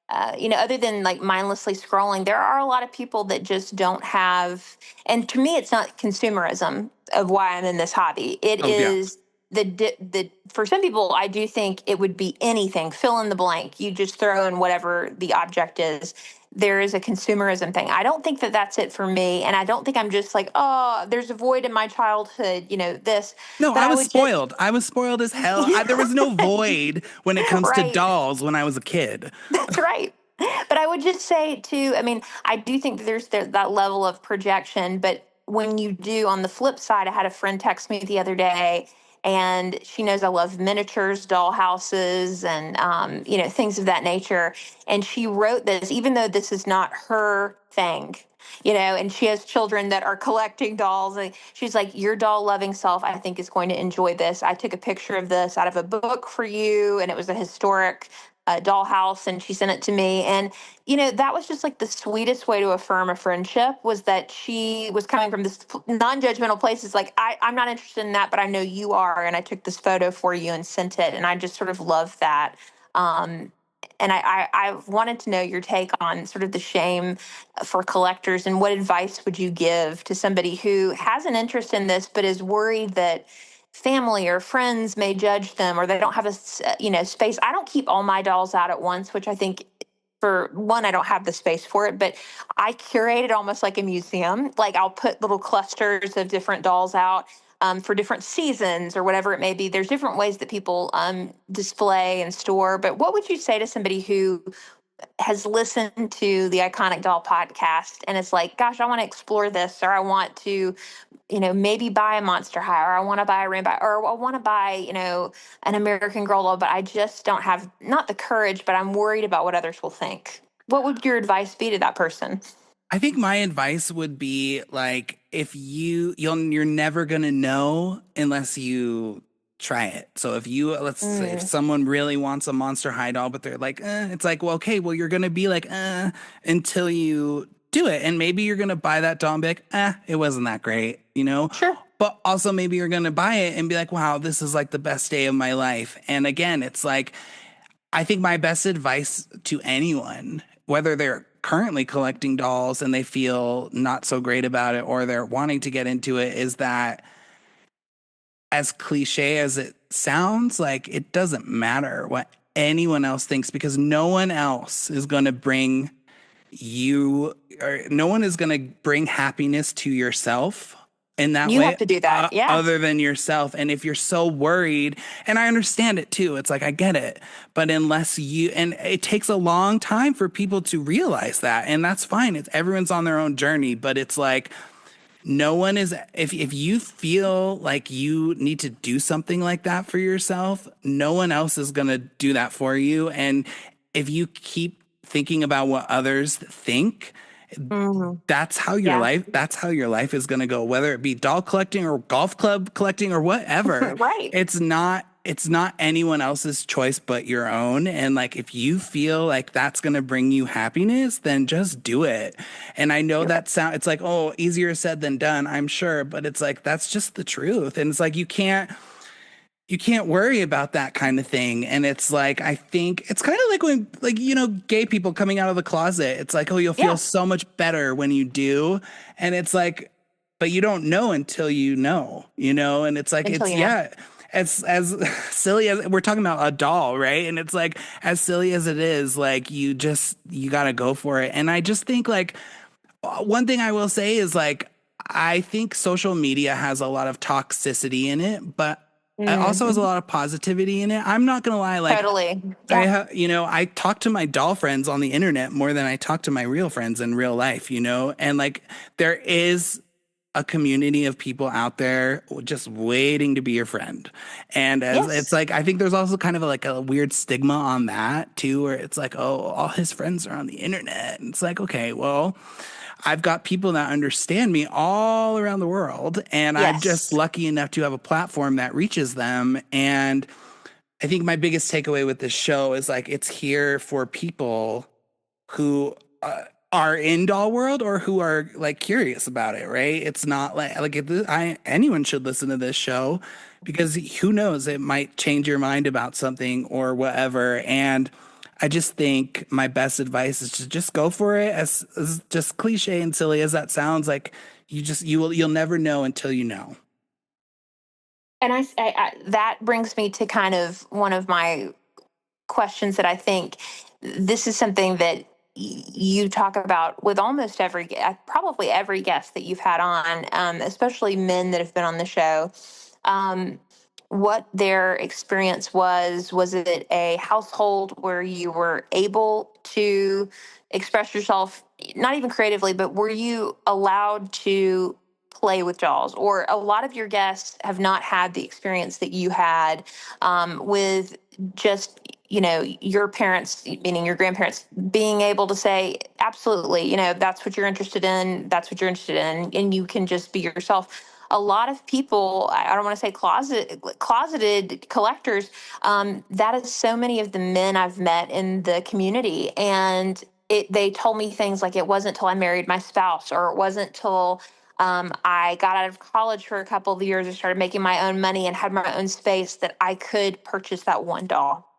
other than like mindlessly scrolling, there are a lot of people that just don't have. And to me, it's not consumerism of why I'm in this hobby. It Oh, yeah. is the for some people, I do think it would be anything, fill in the blank. You just throw in whatever the object is. There is a consumerism thing. I don't think that that's it for me, and I don't think I'm just like, oh, there's a void in my childhood, this. No, But I I was would just, spoiled. I was spoiled as hell. There was no void when it comes to right. dolls when I was a kid. That's right. But I would just say too, I mean, I do think that there's that level of projection, but when you do, on the flip side, I had a friend text me the other day, and she knows I love miniatures, doll houses, and things of that nature. And she wrote this, even though this is not her thing, and she has children that are collecting dolls. And she's like, your doll loving self, I think, is going to enjoy this. I took a picture of this out of a book for you, and it was a historic dollhouse, and she sent it to me. And that was just like the sweetest way to affirm a friendship, was that she was coming from this non-judgmental place. It's like, I'm not interested in that, but I know you are, and I took this photo for you and sent it. And I just sort of love that. And I wanted to know your take on sort of the shame for collectors, and what advice would you give to somebody who has an interest in this but is worried that family or friends may judge them, or they don't have space. I don't keep all my dolls out at once, which I think, for one, I don't have the space for it, but I curate it almost like a museum. Like, I'll put little clusters of different dolls out for different seasons or whatever it may be. There's different ways that people display and store. But what would you say to somebody who has listened to the Iconic Doll podcast and it's like, gosh, I want to explore this, or I want to, maybe buy a Monster High, or I want to buy a Rainbow, or I want to buy, an American Girl doll, but I just don't have, not the courage, but I'm worried about what others will think. What would your advice be to that person? I think my advice would be like if you're never gonna know unless you try it. So if you let's say if Mm, someone really wants a Monster High doll, but they're like, it's like, well, okay, well, you're gonna be like, until you do it. And maybe you're gonna buy that doll and be like, it wasn't that great, you know? sure. But also maybe you're gonna buy it and be like, wow, this is like the best day of my life. And again, it's like I think my best advice to anyone, whether they're currently collecting dolls and they feel not so great about it or they're wanting to get into it, is that as cliche as it sounds, like it doesn't matter what anyone else thinks because no one else is going to bring you or no one is going to bring happiness to yourself in that You way have to do that. Yeah. other than yourself. And if you're so worried, and I understand it too, it's like I get it, but unless you, and it takes a long time for people to realize that, and that's fine, it's everyone's on their own journey, but it's like no one is, if you feel like you need to do something like that for yourself, no one else is going to do that for you. And if you keep thinking about what others think, Mhm. Yeah. that's how your life is going to go, whether it be doll collecting or golf club collecting or whatever. Right. It's not anyone else's choice but your own. And like if you feel like that's going to bring you happiness, then just do it. And I know You're right. it's like, oh, easier said than done, I'm sure, but it's like that's just the truth. And it's like you can't you can't worry about that kind of thing. And it's like, I think it's kind of like when, like, gay people coming out of the closet. It's like, oh, you'll feel Yeah, so much better when you do. And it's like, but you don't know until and it's like, until it's, you know. yeah, as silly as we're talking about a doll, right? And it's like, as silly as it is, like, you got to go for it. And I just think, like, one thing I will say is, like, I think social media has a lot of toxicity in it, but it also has a Mhm. lot of positivity in it. I'm not gonna lie, like Totally. Yeah. I talk to my doll friends on the internet more than I talk to my real friends in real life, and like there is a community of people out there just waiting to be your friend. And as it's Yes. like, I think there's also kind of like a weird stigma on that too, where it's like, oh, all his friends are on the internet. And it's like, okay, well, I've got people that understand me all around the world, and I'm just Yes. lucky enough to have a platform that reaches them. And I think my biggest takeaway with this show is, like, it's here for people who are in doll world or who are like curious about it, right? It's not like anyone should listen to this show, because who knows, it might change your mind about something or whatever. And I just think my best advice is to just go for it. As just cliche and silly as that sounds, like, you'll never know until you know. And that brings me to kind of one of my questions that I think this is something that you talk about with almost probably every guest that you've had on, especially men that have been on the show. Um, what their experience was. Was it a household where you were able to express yourself, not even creatively, but were you allowed to play with dolls? Or a lot of your guests have not had the experience that you had, with just your parents, meaning your grandparents, being able to say, absolutely, that's what you're interested in, that's what you're interested in, and you can just be yourself. A lot of people, I don't want to say closeted collectors, that is so many of the men I've met in the community. And they told me things like, it wasn't till I married my spouse, or it wasn't till I got out of college for a couple of years and started making my own money and had my own space, that I could purchase that one doll.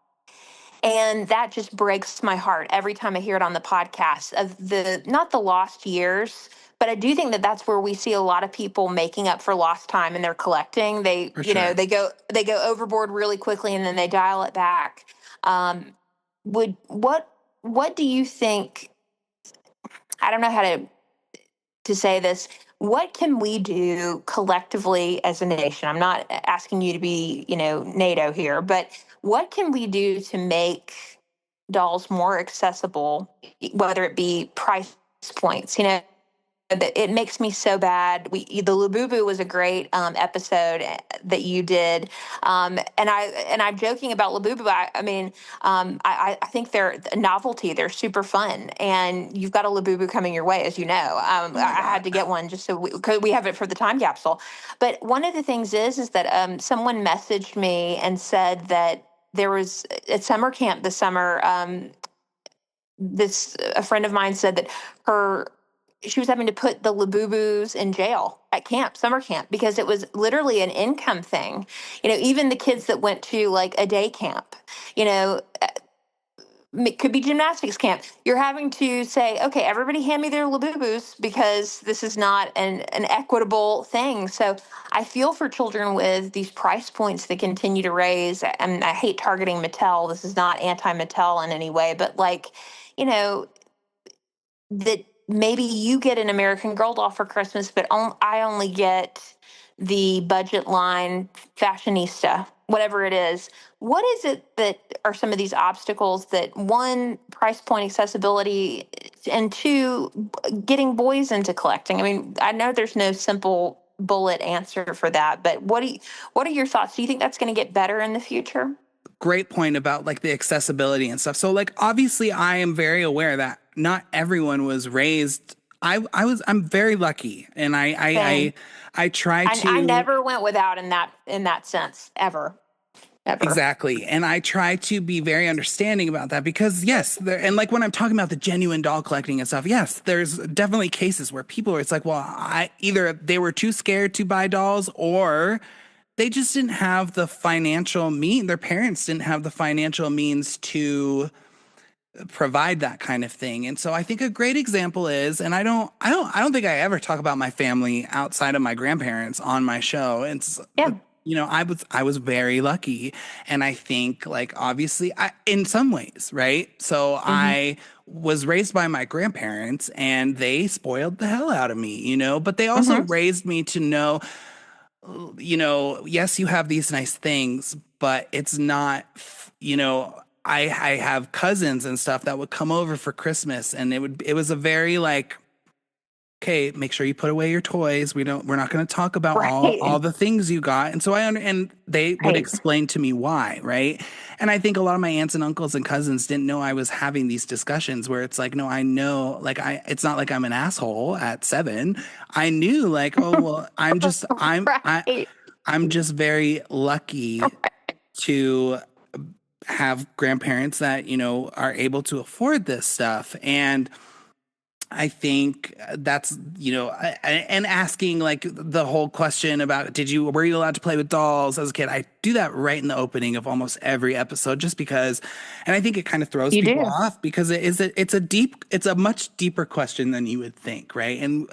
And that just breaks my heart every time I hear it on the podcast, of the not the lost years, but I do think that that's where we see a lot of people making up for lost time in their collecting. They, For sure. they go overboard really quickly, and then they dial it back. Um, would what do you think? I don't know how to say this. What can we do collectively as a nation? I'm not asking you to be, NATO here, but what can we do to make dolls more accessible, whether it be price points? It makes me so bad. The Labubu was a great episode that you did, and I'm joking about Labubu. I mean, I think they're a novelty. They're super fun, and you've got a Labubu coming your way, as you know. Oh my I had God. to get one just so cause we have it for the time capsule. But one of the things is that someone messaged me and said that there was at summer camp this summer. This A friend of mine said that her she was having to put the Labubus in jail at camp, summer camp, because it was literally an income thing. Even the kids that went to like a day camp, you know, it could be gymnastics camp. You're having to say, okay, everybody hand me their Labubus, because this is not an equitable thing. So I feel for children with these price points that continue to raise. And I hate targeting Mattel. This is not anti-Mattel in any way, but like, you know, that maybe you get an American Girl doll for Christmas, but I only get the budget line fashionista, whatever it is. What is it that are some of these obstacles that, one, price point accessibility, and two, getting boys into collecting? I mean, I know there's no simple bullet answer for that, but what are your thoughts? Do you think that's going to get better in the future? Great point about, like, the accessibility and stuff. So, like, obviously I am very aware that not everyone was raised. I'm very lucky, and Same. I try I to. never went without in that sense, ever. Ever. Exactly. And I try to be very understanding about that, because yes, and like when I'm talking about the genuine doll collecting and stuff, yes, there's definitely cases where people are, it's like, well, I either they were too scared to buy dolls, or they just didn't have the financial their parents didn't have the financial means to provide that kind of thing. And so I think a great example is, and I don't think I ever talk about my family outside of my grandparents on my show. It's, Yeah. I was very lucky. And I think like, obviously in some ways, right? So Mm-hmm. I was raised by my grandparents and they spoiled the hell out of me, but they also Mm-hmm. raised me to know, yes, you have these nice things, but it's not, I have cousins and stuff that would come over for Christmas, and it was a very like, okay, make sure you put away your toys. We're not going to talk about all Right. the things you got. And so and they would Right. explain to me why, right? And I think a lot of my aunts and uncles and cousins didn't know I was having these discussions where it's like, no, I know, like it's not like I'm an asshole at 7. I knew like, oh, well, Right. I'm just very lucky to have grandparents that, are able to afford this stuff. And I think that's, and asking like the whole question about were you allowed to play with dolls as a kid? I do that right in the opening of almost every episode just because, and I think it kind of throws You people do. off because it's a much deeper question than you would think, right? And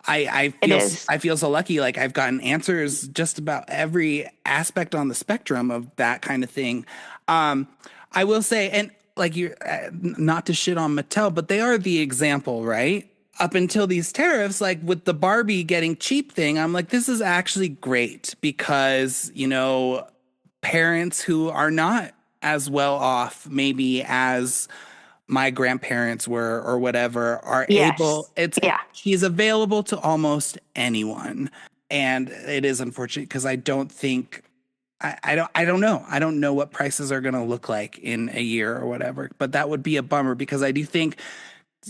It is. I feel so lucky. Like I've gotten answers just about every aspect on the spectrum of that kind of thing. Um, I will say, and like you, not to shit on Mattel, but they are the example, right? Up until these tariffs, like with the Barbie getting cheap thing, I'm like, this is actually great because, parents who are not as well off, maybe as my grandparents were or whatever, are able, Yes. Yeah. she's available to almost anyone. And it is unfortunate because I don't think I don't know. I don't know what prices are going to look like in a year or whatever, but that would be a bummer because I do think,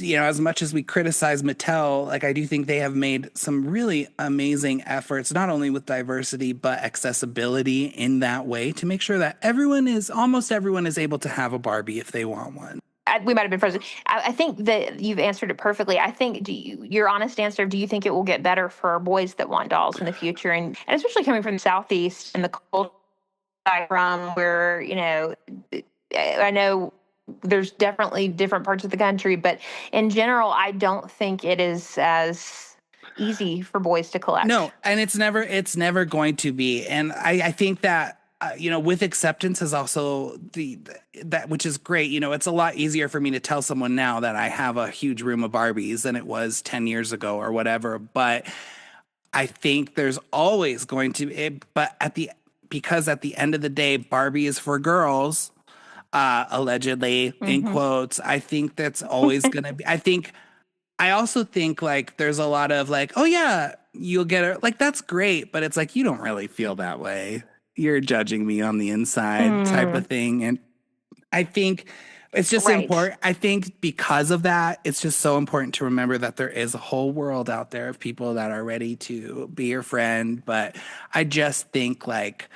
as much as we criticize Mattel, like I do think they have made some really amazing efforts, not only with diversity, but accessibility in that way to make sure that almost everyone is able to have a Barbie if they want one. We might have been friends. I think that you've answered it perfectly. I think, your honest answer, do you think it will get better for boys that want dolls in the future? And especially coming from the Southeast and the cold side from where, I know there's definitely different parts of the country, but in general, I don't think it is as easy for boys to collect. No, and it's never going to be. And I think that with acceptance is also that which is great. It's a lot easier for me to tell someone now that I have a huge room of Barbies than it was 10 years ago or whatever. But I think there's always going to be, because at the end of the day, Barbie is for girls, allegedly in Hmm. quotes. I think that's always going to be. I also think like there's a lot of like, oh yeah, you'll get her. Like that's great, but it's like you don't really feel that way. You're judging me on the inside type Mm, of thing. And I think it's just right. important. I think because of that, it's just so important to remember that there is a whole world out there of people that are ready to be your friend. But I just think like,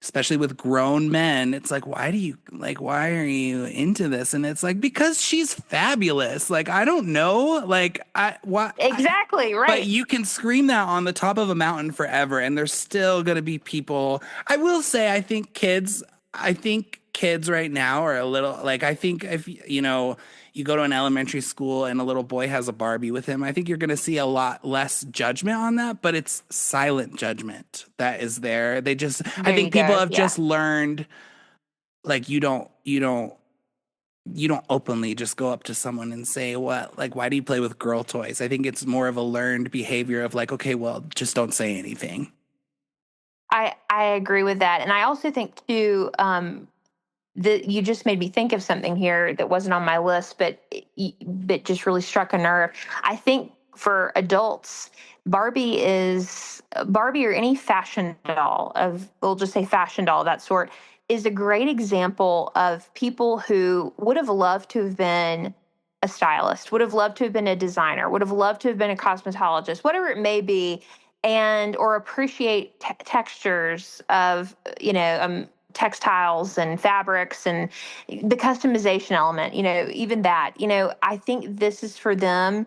especially with grown men, it's like, why are you into this? And it's like, because she's fabulous. Like, I don't know. Like, Exactly. but Right. you can scream that on the top of a mountain forever, and there's still going to be people. I will say, I think kids right now are a little like, I think if, you go to an elementary school and a little boy has a Barbie with him, I think you're going to see a lot less judgment on that, but it's silent judgment that is there. I There you think people go. have Yeah. just learned like you don't openly just go up to someone and say, what, like, why do you play with girl toys? I think it's more of a learned behavior of like, okay, well, just don't say anything. I agree with that. And I also think too, that you just made me think of something here that wasn't on my list, but just really struck a nerve. I think for adults, Barbie or any fashion doll of, we'll just say fashion doll, that sort, is a great example of people who would have loved to have been a stylist, would have loved to have been a designer, would have loved to have been a cosmetologist, whatever it may be, and or appreciate textures of, textiles and fabrics and the customization element, even that, I think this is for them.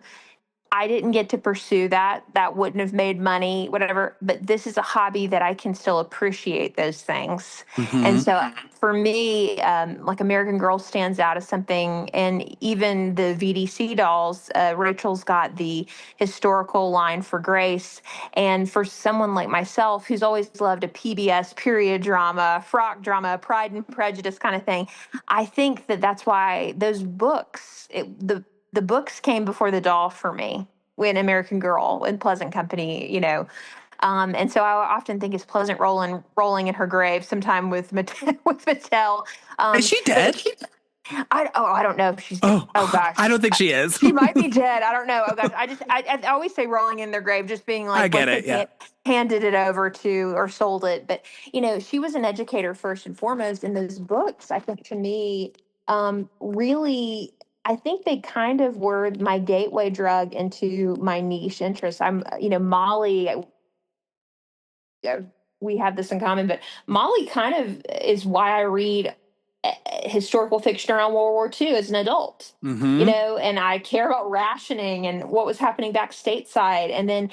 I didn't get to pursue that. That wouldn't have made money, whatever. But this is a hobby that I can still appreciate those things. And Mm-hmm. so for me, like American Girl stands out as something, and even the VDC dolls, Rachel's got the historical line for Grace. And for someone like myself, who's always loved a PBS period drama, frock drama, Pride and Prejudice kind of thing, I think that that's why those books, the books came before the doll for me when American Girl in Pleasant Company, and so I often think it's Pleasant rolling in her grave sometime with with Mattel. Is she But dead? I don't know if she's dead. Oh, Oh I gosh. don't think she is. She might be dead. I don't know. Oh gosh, I always say rolling in their grave, just being I like get what it. they Yeah. handed it over to or sold it. But she was an educator first and foremost, in those books. I think to me, really, I think they kind of were my gateway drug into my niche interest. Molly. uh, we have this in common, but Molly kind of is why I read historical fiction around World War II as an adult. Mm-hmm. And I care about rationing and what was happening back stateside. And then,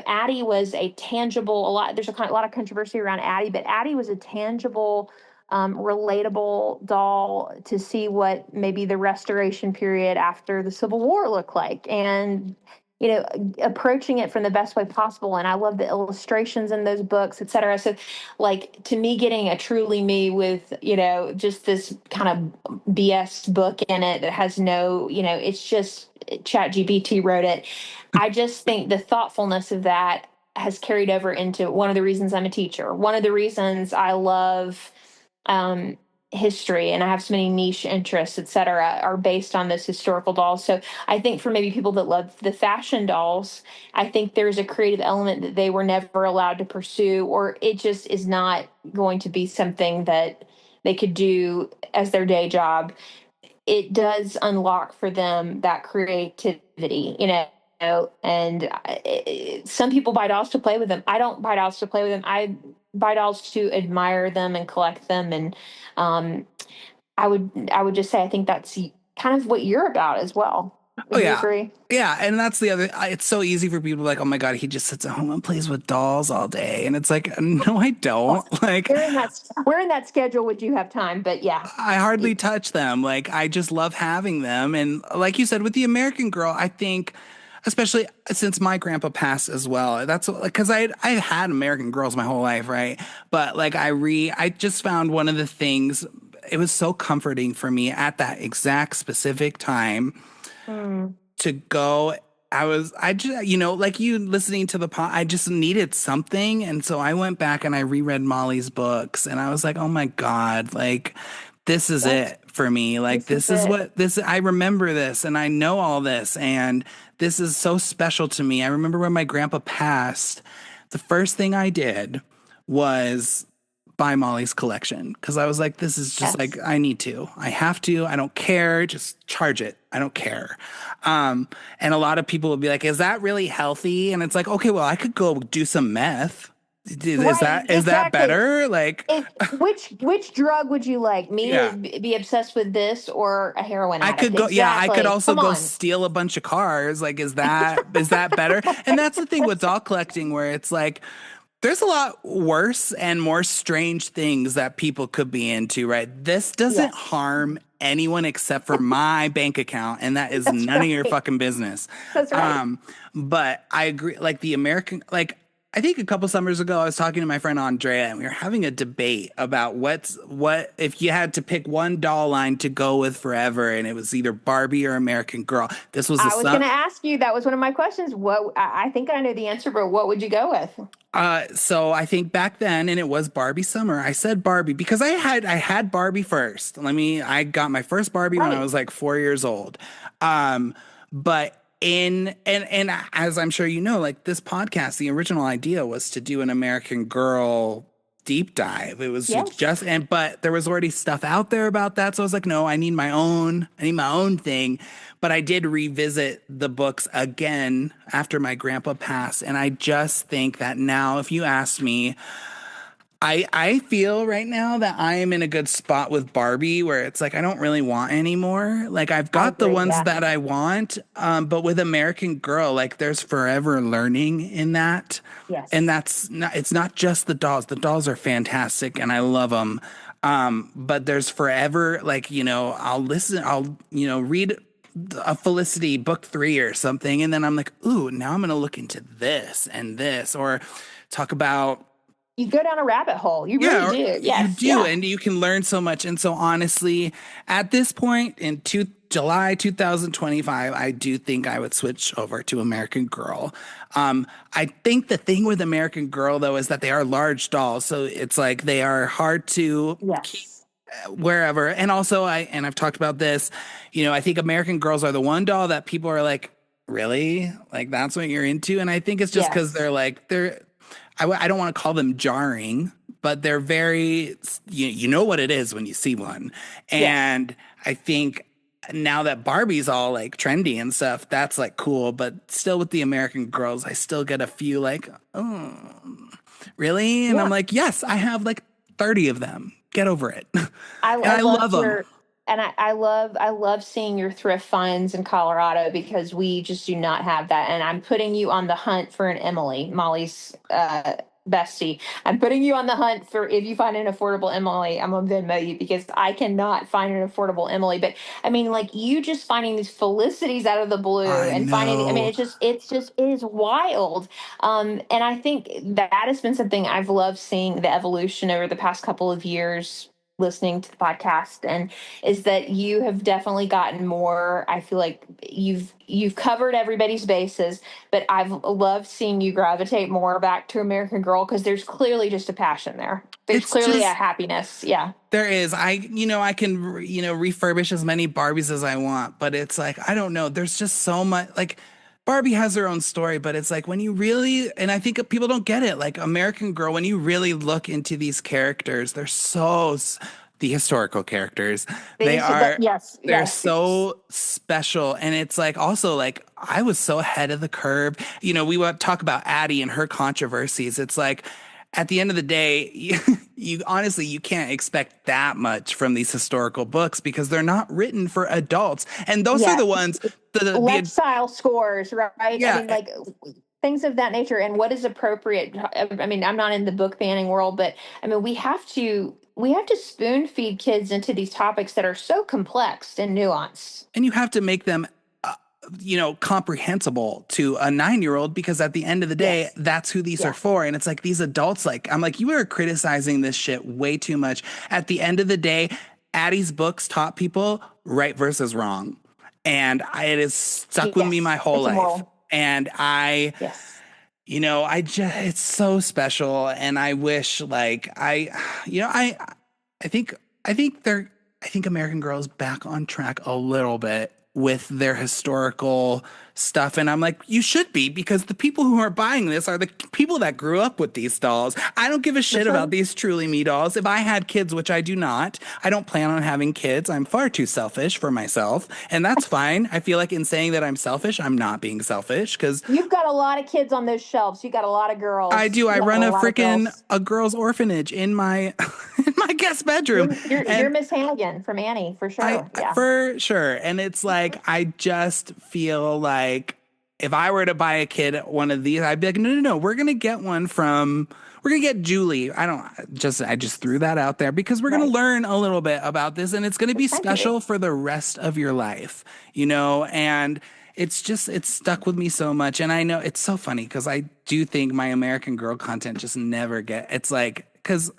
Addie was a tangible, there's a lot of controversy around Addie, but Addie was a tangible, relatable doll to see what maybe the restoration period after the Civil War looked like. And, approaching it from the best way possible. And I love the illustrations in those books, et cetera. So, like, to me, getting a Truly Me with, just this kind of BS book in it that has no, it's just ChatGPT wrote it. I just think the thoughtfulness of that has carried over into one of the reasons I'm a teacher. One of the reasons I love um, history and I have so many niche interests, et cetera, are based on those historical dolls. So I think for maybe people that love the fashion dolls, I think there's a creative element that they were never allowed to pursue, or it just is not going to be something that they could do as their day job. It does unlock for them that creativity, and some people buy dolls to play with them. I don't buy dolls to play with them. I buy dolls to admire them and collect them. And um, I would just say I think that's kind of what you're about as well. Oh Would you yeah. agree? Yeah, and that's the other. It's so easy for people like, oh my god, he just sits at home and plays with dolls all day, and it's like, no, I don't. Like, Where in that schedule would you have time? But yeah. I hardly touch them. Like, I just love having them, and like you said, with the American Girl, I think, especially since my grandpa passed as well, that's because I had American Girls my whole life, right? But like, I just found one of the things. It was so comforting for me at that exact specific time Mm, to go. I just, like you listening to the pod, I just needed something. And so I went back and I reread Molly's books and I was like, oh my God, like this is that's it for me. Like this is this is it. what this, I remember this and I know all this. And this is so special to me. I remember when my grandpa passed, the first thing I did was buy Molly's collection because I was like, this is just like, Yes. I need to. I have to. I don't care. Just charge it. I don't care. And a lot of people will be like, is that really healthy? And it's like, okay, well, I could go do some meth. Is Right, that exactly. better? Like, Which drug would you like? Me to yeah. be obsessed with this or a heroin I addict? could go, yeah, I could Exactly. also Come go on. steal a bunch of cars. Like, is that better? And that's the thing with doll collecting where it's like, there's a lot worse and more strange things that people could be into, right? This doesn't Yes, harm anyone except for my bank account, and that is that's none of your right. fucking business. That's right. Um, but I agree, like the American, like I think a couple summers ago, I was talking to my friend Andrea, and we were having a debate about what if you had to pick one doll line to go with forever, and it was either Barbie or American Girl. This was the I was going sun. to ask you. That was one of my questions. What I think I know the answer, but what would you go with? So I think back then, and it was Barbie summer. I said Barbie because I had Barbie first. I got my first Barbie when I Right. was like 4 years old. But and as I'm sure you know, like this podcast, the original idea was to do an American Girl deep dive. It was Yes. just and but there was already stuff out there about that, so I was like, no, I need my own. I need my own thing. But I did revisit the books again after my grandpa passed, and I just think that now, if you ask me, I feel right now that I am in a good spot with Barbie where it's like I don't really want any more. Like I've I got the agree. ones Yeah. that I want, but with American Girl, like there's forever learning in that. And Yes. that's not, it's not just the dolls. The dolls are fantastic and I love them. But there's forever, like, read a Felicity book 3 or something. And then I'm like, ooh, now I'm going to look into this and this, or talk about You go down a rabbit hole. You really yeah, or do. you Yes. do, Yeah. and you can learn so much. And so, honestly, at this point in July 2025, I do think I would switch over to American Girl. I think the thing with American Girl, though, is that they are large dolls, so it's like they are hard to keep Yes. wherever. And also, I've talked about this. I think American Girls are the one doll that people are like, really, like that's what you're into, and I think it's just because Yes. I don't want to call them jarring, but they're very, you know what it is when you see one. Yes. And I think now that Barbie's all like trendy and stuff, that's like cool. But still with the American Girls, I still get a few like, oh, really? And I'm Yeah. like, yes, I have like 30 of them. Get over it. And I I love loved them. your and I love seeing your thrift finds in Colorado because we just do not have that. And I'm putting you on the hunt for an Emily, Molly's bestie. I'm putting you on the hunt for if you find an affordable Emily, I'm gonna Venmo you because I cannot find an affordable Emily. But I mean, like you just finding these Felicities out of the blue I and finding. I mean, know. it is wild. And I think that has been something I've loved seeing the evolution over the past couple of years listening to the podcast and is that you have definitely gotten more. I feel like you've covered everybody's bases, but I've loved seeing you gravitate more back to American Girl because there's clearly just a passion there. There's It's clearly a just happiness. Yeah. there is. I can, refurbish as many Barbies as I want, but it's like, I don't know. There's just so much. Like, Barbie has her own story, but it's like when you really, and I think people don't get it, like American Girl, when you really look into these characters, the historical characters, they are, Yes, they're yes. so special. And it's like also like, I was so ahead of the curve. We want to talk about Addie and her controversies. It's like, at the end of the day, you honestly you can't expect that much from these historical books because they're not written for adults, and those are Yeah. the ones Lifestyle scores, right? I yeah. mean, like things of that nature. And what is appropriate? I mean, I'm not in the book banning world, but I mean, we have to spoon feed kids into these topics that are so complex and nuanced. And you have to make them comprehensible to a 9-year-old because at the end of the day, Yes. that's who these are Yeah. for. And it's like these adults, like, I'm like, you are criticizing this shit way too much. At the end of the day, Addie's books taught people right versus wrong. And it has stuck with me my Yes. whole It's a life. moral. And Yes. it's so special. And I wish like I think I think American Girl is back on track a little bit with their historical stuff. And I'm like, you should be, because the people who are buying this are the people that grew up with these dolls. I don't give a For shit about sure. these Truly Me dolls. If I had kids, which I do not, I don't plan on having kids. I'm far too selfish for myself. And that's fine. I feel like in saying that I'm selfish, I'm not being selfish because You've got a lot of kids on those shelves. You got a lot of I girls. do. I You have a run lot of girls. a girls orphanage in my in my guest bedroom. You're And Miss Hannigan from Annie for I sure. Yeah. for sure. And it's like I just feel like if I were to buy a kid one of these, I'd be like, no, no, no, we're gonna get Julie. I just threw that out there because we're gonna Right. learn a little bit about this and it's gonna be It's time to. special for the rest of your life, and it's stuck with me so much. And I know it's so funny because I do think my American Girl content just never it's like because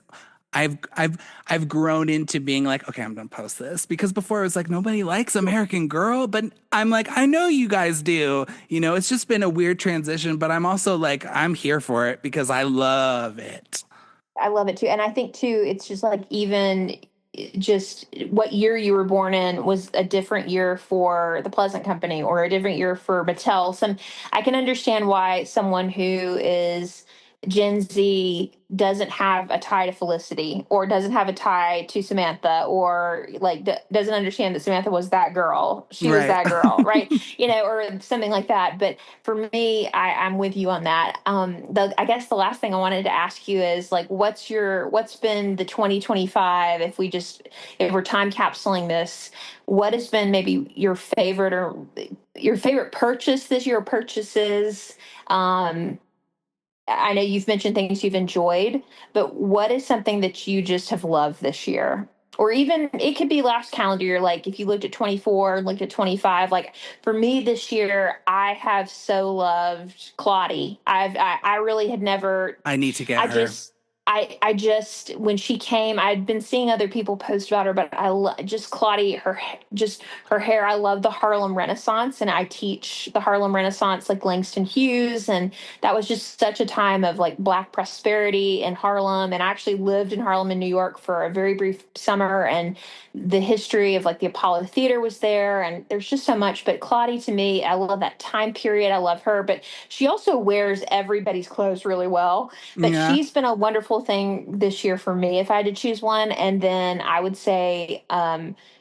I've grown into being like, okay, I'm gonna post this because before it was like nobody likes American Girl, but I'm like, I know you guys do. It's just been a weird transition, but I'm also like, I'm here for it because I love it. I love it too. And I think too, it's just like even just what year you were born in was a different year for the Pleasant Company or a different year for Mattel. I can understand why someone who is Gen Z doesn't have a tie to Felicity or doesn't have a tie to Samantha or like doesn't understand that Samantha was that girl. She was Right. that girl, right? Or something like that. But for me, I'm with you on that. I guess the last thing I wanted to ask you is like, what's been the 2025? If we're time capsuling this, what has been maybe your favorite purchase this year, or purchases? Um, I know you've mentioned things you've enjoyed, but what is something that you just have loved this year? Or even it could be last calendar year, like if you looked at 24, looked at 25. Like for me this year, I have so loved Claudie. I really had never I need to get I her. just, I just, when she came, I'd been seeing other people post about her, but just Claudie, just her hair. I love the Harlem Renaissance, and I teach the Harlem Renaissance like Langston Hughes, and that was just such a time of like Black prosperity in Harlem. And I actually lived in Harlem in New York for a very brief summer, and the history of like the Apollo Theater was there, and there's just so much. But Claudie, to me, I love that time period. I love her, but she also wears everybody's clothes really well. But Yeah. she's been a wonderful thing this year for me, if I had to choose one. And then I would say,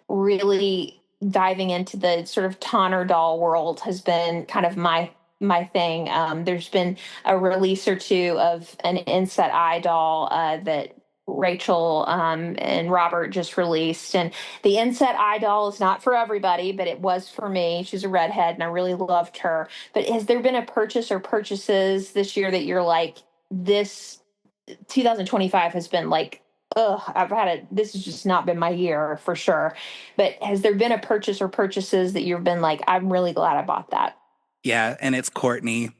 really diving into the sort of Tonner doll world has been kind of my thing. There's been a release or two of an inset eye doll that Rachel and Robert just released. And the inset eye doll is not for everybody, but it was for me. She's a redhead, and I really loved her. But has there been a purchase or purchases this year that you're like, this 2025 has been like, ugh, this has just not been my year for sure. But has there been a purchase or purchases that you've been like, I'm really glad I bought that? Yeah, and it's Courtney.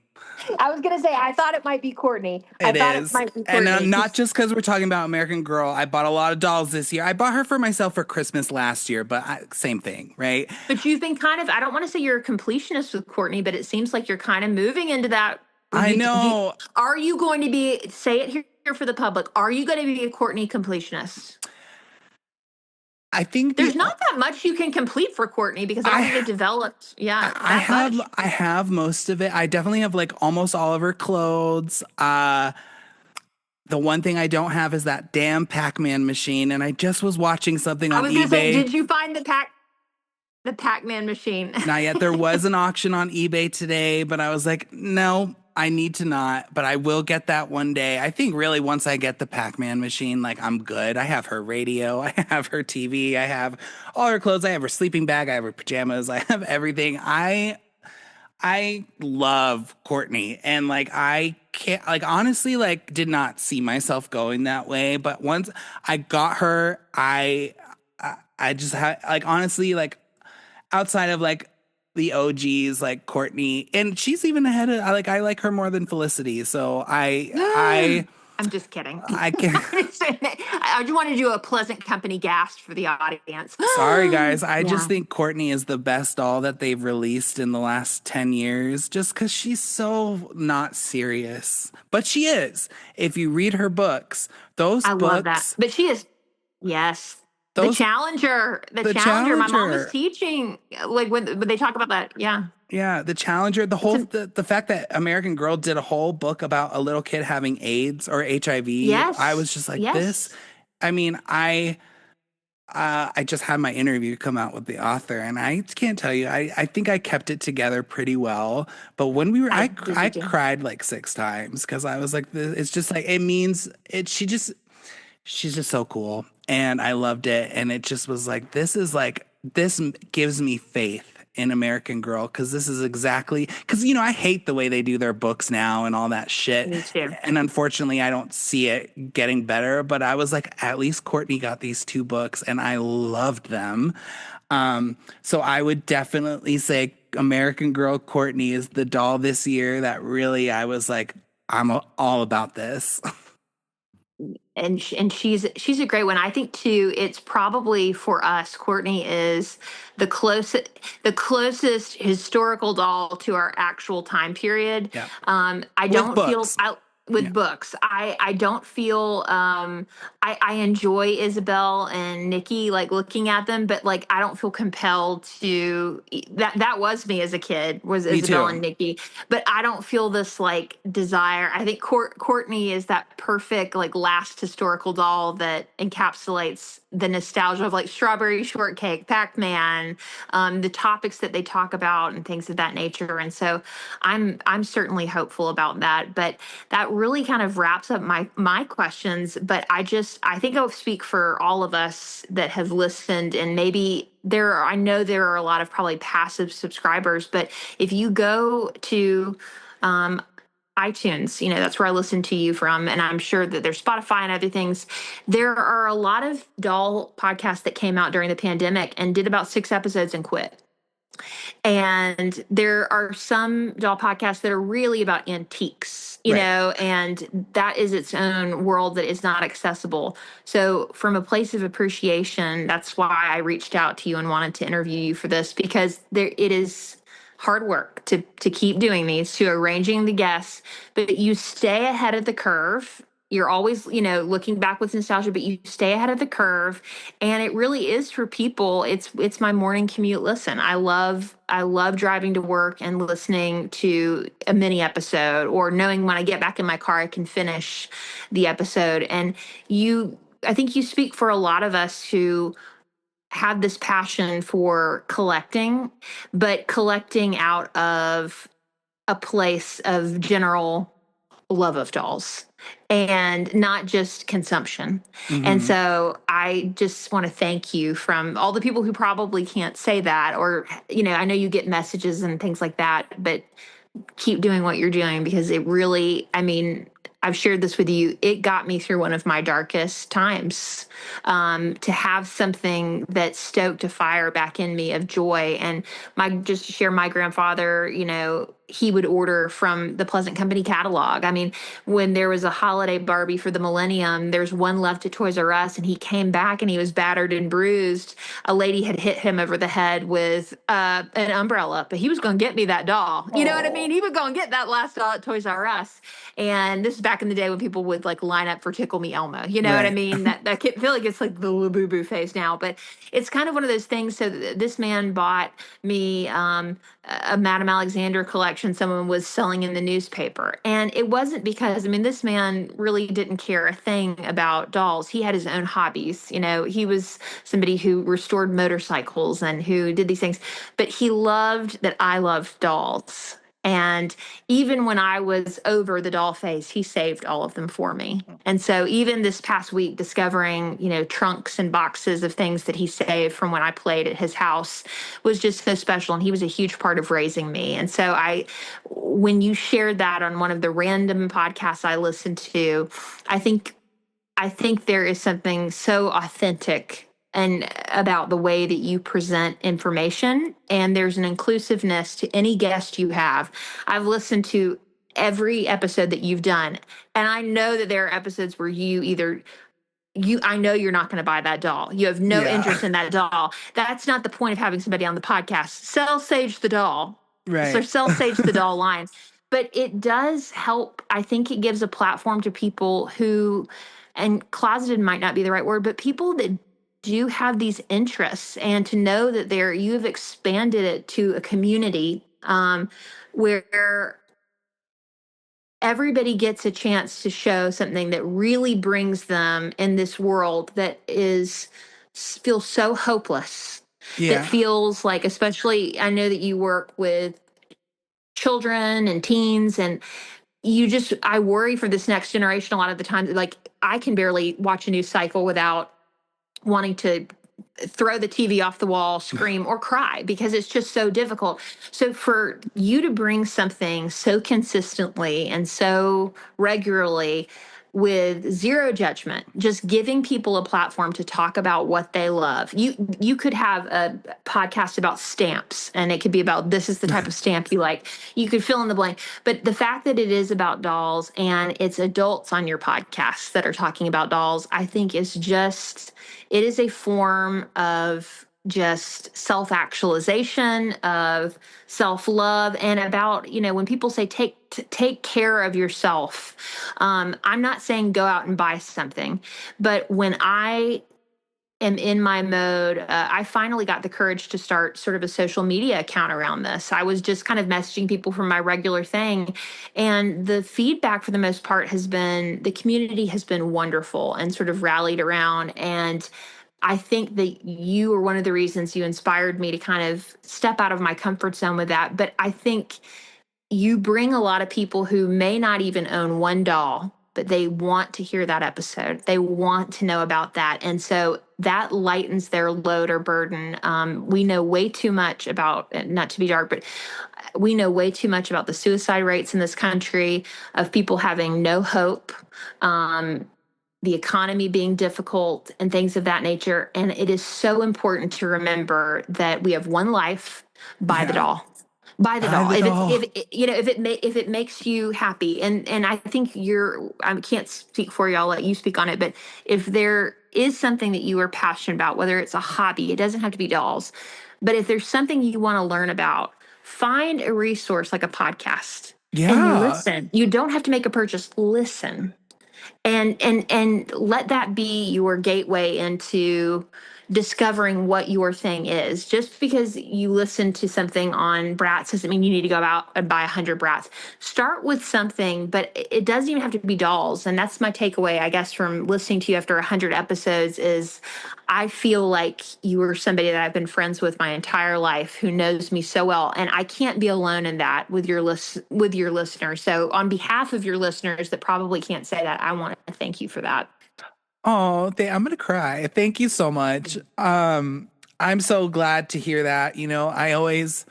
I was going to say, I thought it might be Courtney. I It thought it is. might be And Courtney. not just because we're talking about American Girl. I bought a lot of dolls this year. I bought her for myself for Christmas last year, but same thing, right? But you've been kind of, I don't want to say you're a completionist with Courtney, but it seems like you're kind of moving into that. I know. Are you going to be, say it here for the public, are you going to be a Courtney completionist? I think There's not that much you can complete for Courtney because I don't think they've developed, much. I have most of it. I definitely have like almost all of her clothes. The one thing I don't have is that damn Pac-Man machine, and I just was watching something I on was going to say, eBay. did you find the Pac-Man machine? Not yet. There was an auction on eBay today, but I was like, no, I need to not. But I will get that one day. I think really once I get the Pac-Man machine, like I'm good. I have her radio, I have her TV, I have all her clothes, I have her sleeping bag, I have her pajamas, I have everything. I love Courtney, and like I can't, like honestly, like did not see myself going that way. But once I got her, I just had like honestly like outside of like the OGs like Courtney, and she's even ahead of I like her more than Felicity. So I'm just kidding. I can I just want to do a pleasant company gasp for the audience. sorry guys, I just Yeah. think Courtney is the best doll that they've released in the last 10 years just cuz she's so not serious. But she is. If you read her books, those I love that. books, But she is, yes. those The the challenger. My mom was Challenger. teaching, like when they talk about that. Yeah. Yeah, the Challenger, the fact that American Girl did a whole book about a little kid having AIDS or HIV, I Yes. was just like this. Yes. I mean, I just had my interview come out with the author, and I can't tell you, I think I kept it together pretty well. But when we were, I Did you? cried like 6 times because I was like, it's just like it means it. She's just so cool, and I loved it, and it just was like this gives me faith in American Girl because this is exactly because I hate the way they do their books now and all that shit, Me too. and unfortunately I don't see it getting better. But I was like, at least Courtney got these 2 books, and I loved them. So I would definitely say American Girl Courtney is the doll this year that really I was like, all about this. And she's a great one. I think too. It's probably for us. Courtney is the closest historical doll to our actual time period. Yeah. I With don't feel books. with books. I don't feel I enjoy Isabel and Nikki, like looking at them, but like I don't feel compelled to that was me as a kid, was Me Isabel and too. Nikki. But I don't feel this like desire. I think Courtney is that perfect like last historical doll that encapsulates the nostalgia of like Strawberry Shortcake, Pac-Man, the topics that they talk about and things of that nature. And so I'm certainly hopeful about that. But that really kind of wraps up my questions. But I think I'll speak for all of us that have listened, and maybe I know there are a lot of probably passive subscribers, but if you go to um, iTunes, that's where I listen to you from, and I'm sure that there's Spotify and other things. There are a lot of doll podcasts that came out during the pandemic and did about 6 episodes and quit. And there are some doll podcasts that are really about antiques, Right. and that is its own world that is not accessible. So, from a place of appreciation, that's why I reached out to you and wanted to interview you for this, because it is hard work to keep doing these, to arranging the guests, but you stay ahead of the curve. You're always, looking back with nostalgia, but you stay ahead of the curve. And it really is for people. It's my morning commute listen. I love driving to work and listening to a mini episode, or knowing when I get back in my car I can finish the episode. And I think you speak for a lot of us who have this passion for collecting, but collecting out of a place of general love of dolls and not just consumption. And Hmm. so I just want to thank you from all the people who probably can't say that, or, I know you get messages and things like that, but keep doing what you're doing, because it really, I mean, I've shared this with you. It got me through one of my darkest times, to have something that stoked a fire back in me of joy. And just to share, my grandfather, he would order from the Pleasant Company catalog. I mean, when there was a holiday Barbie for the millennium, there's one left at Toys R Us, and he came back and he was battered and bruised. A lady had hit him over the head with an umbrella, but he was going to get me that doll. You know what I mean? Oh. He would go and get that last doll at Toys R Us. And this is back in the day when people would like line up for Tickle Me Elmo. You know what I Right. mean? I feel like it's like the boo boo phase now, but it's kind of one of those things. So this man bought me a Madame Alexander collection someone was selling in the newspaper. And it wasn't because, I mean, this man really didn't care a thing about dolls. He had his own hobbies. He was somebody who restored motorcycles and who did these things, but he loved that I loved dolls. And even when I was over the doll phase, he saved all of them for me. And so even this past week, discovering, trunks and boxes of things that he saved from when I played at his house was just so special. And he was a huge part of raising me. And so when you shared that on one of the random podcasts I listened to, I think I think there is something so authentic and about the way that you present information, and there's an inclusiveness to any guest you have. I've listened to every episode that you've done, and I know that there are episodes where I know you're not going to buy that doll. You have no Yeah. interest in that doll. That's not the point of having somebody on the podcast. Sell Sage the doll. So Right. sell Sage the doll line. But it does help. I think it gives a platform to people who, and closeted might not be the right word, but people that do have these interests, and to know that you have expanded it to a community, where everybody gets a chance to show something that really brings them in this world that feels so hopeless, that Yeah. feels like, especially, I know that you work with children and teens, and I worry for this next generation a lot of the times. Like, I can barely watch a news cycle without wanting to throw the TV off the wall, scream, or cry, because it's just so difficult. So for you to bring something so consistently and so regularly with zero judgment, just giving people a platform to talk about what they love. You could have a podcast about stamps, and it could be about, this is the type of stamp you like. You could fill in the blank. But the fact that it is about dolls, and it's adults on your podcast that are talking about dolls, I think it is a form of just self-actualization, of self-love, and about, when people say take care of yourself. I'm not saying go out and buy something, but when I am in my mode, I finally got the courage to start sort of a social media account around this. I was just kind of messaging people from my regular thing. And the feedback for the most part has been, the community has been wonderful and sort of rallied around. And I think that you were one of the reasons you inspired me to kind of step out of my comfort zone with that. But I think you bring a lot of people who may not even own one doll, but they want to hear that episode. They want to know about that. And so that lightens their load or burden. We know way too much about, not to be dark, but we know way too much about the suicide rates in this country, of people having no hope, the economy being difficult, and things of that nature. And it is so important to remember that we have one life. Buy the Yeah. doll. Buy the Buy doll. the doll. If it makes you happy, and I think I can't speak for you. I'll let you speak on it. But if there is something that you are passionate about, whether it's a hobby, it doesn't have to be dolls, but if there's something you want to learn about, find a resource like a podcast and Yeah. listen. You don't have to make a purchase. Listen, and let that be your gateway into discovering what your thing is. Just because you listen to something on brats doesn't mean you need to go out and buy 100 brats. Start with something, but it doesn't even have to be dolls. And that's my takeaway, I guess, from listening to you after 100 episodes. Is I feel like you are somebody that I've been friends with my entire life, who knows me so well, and I can't be alone in that with your listeners. So on behalf of your listeners that probably can't say that, I want to thank you for that. Oh, I'm gonna cry. Thank you so much. I'm so glad to hear that. I always,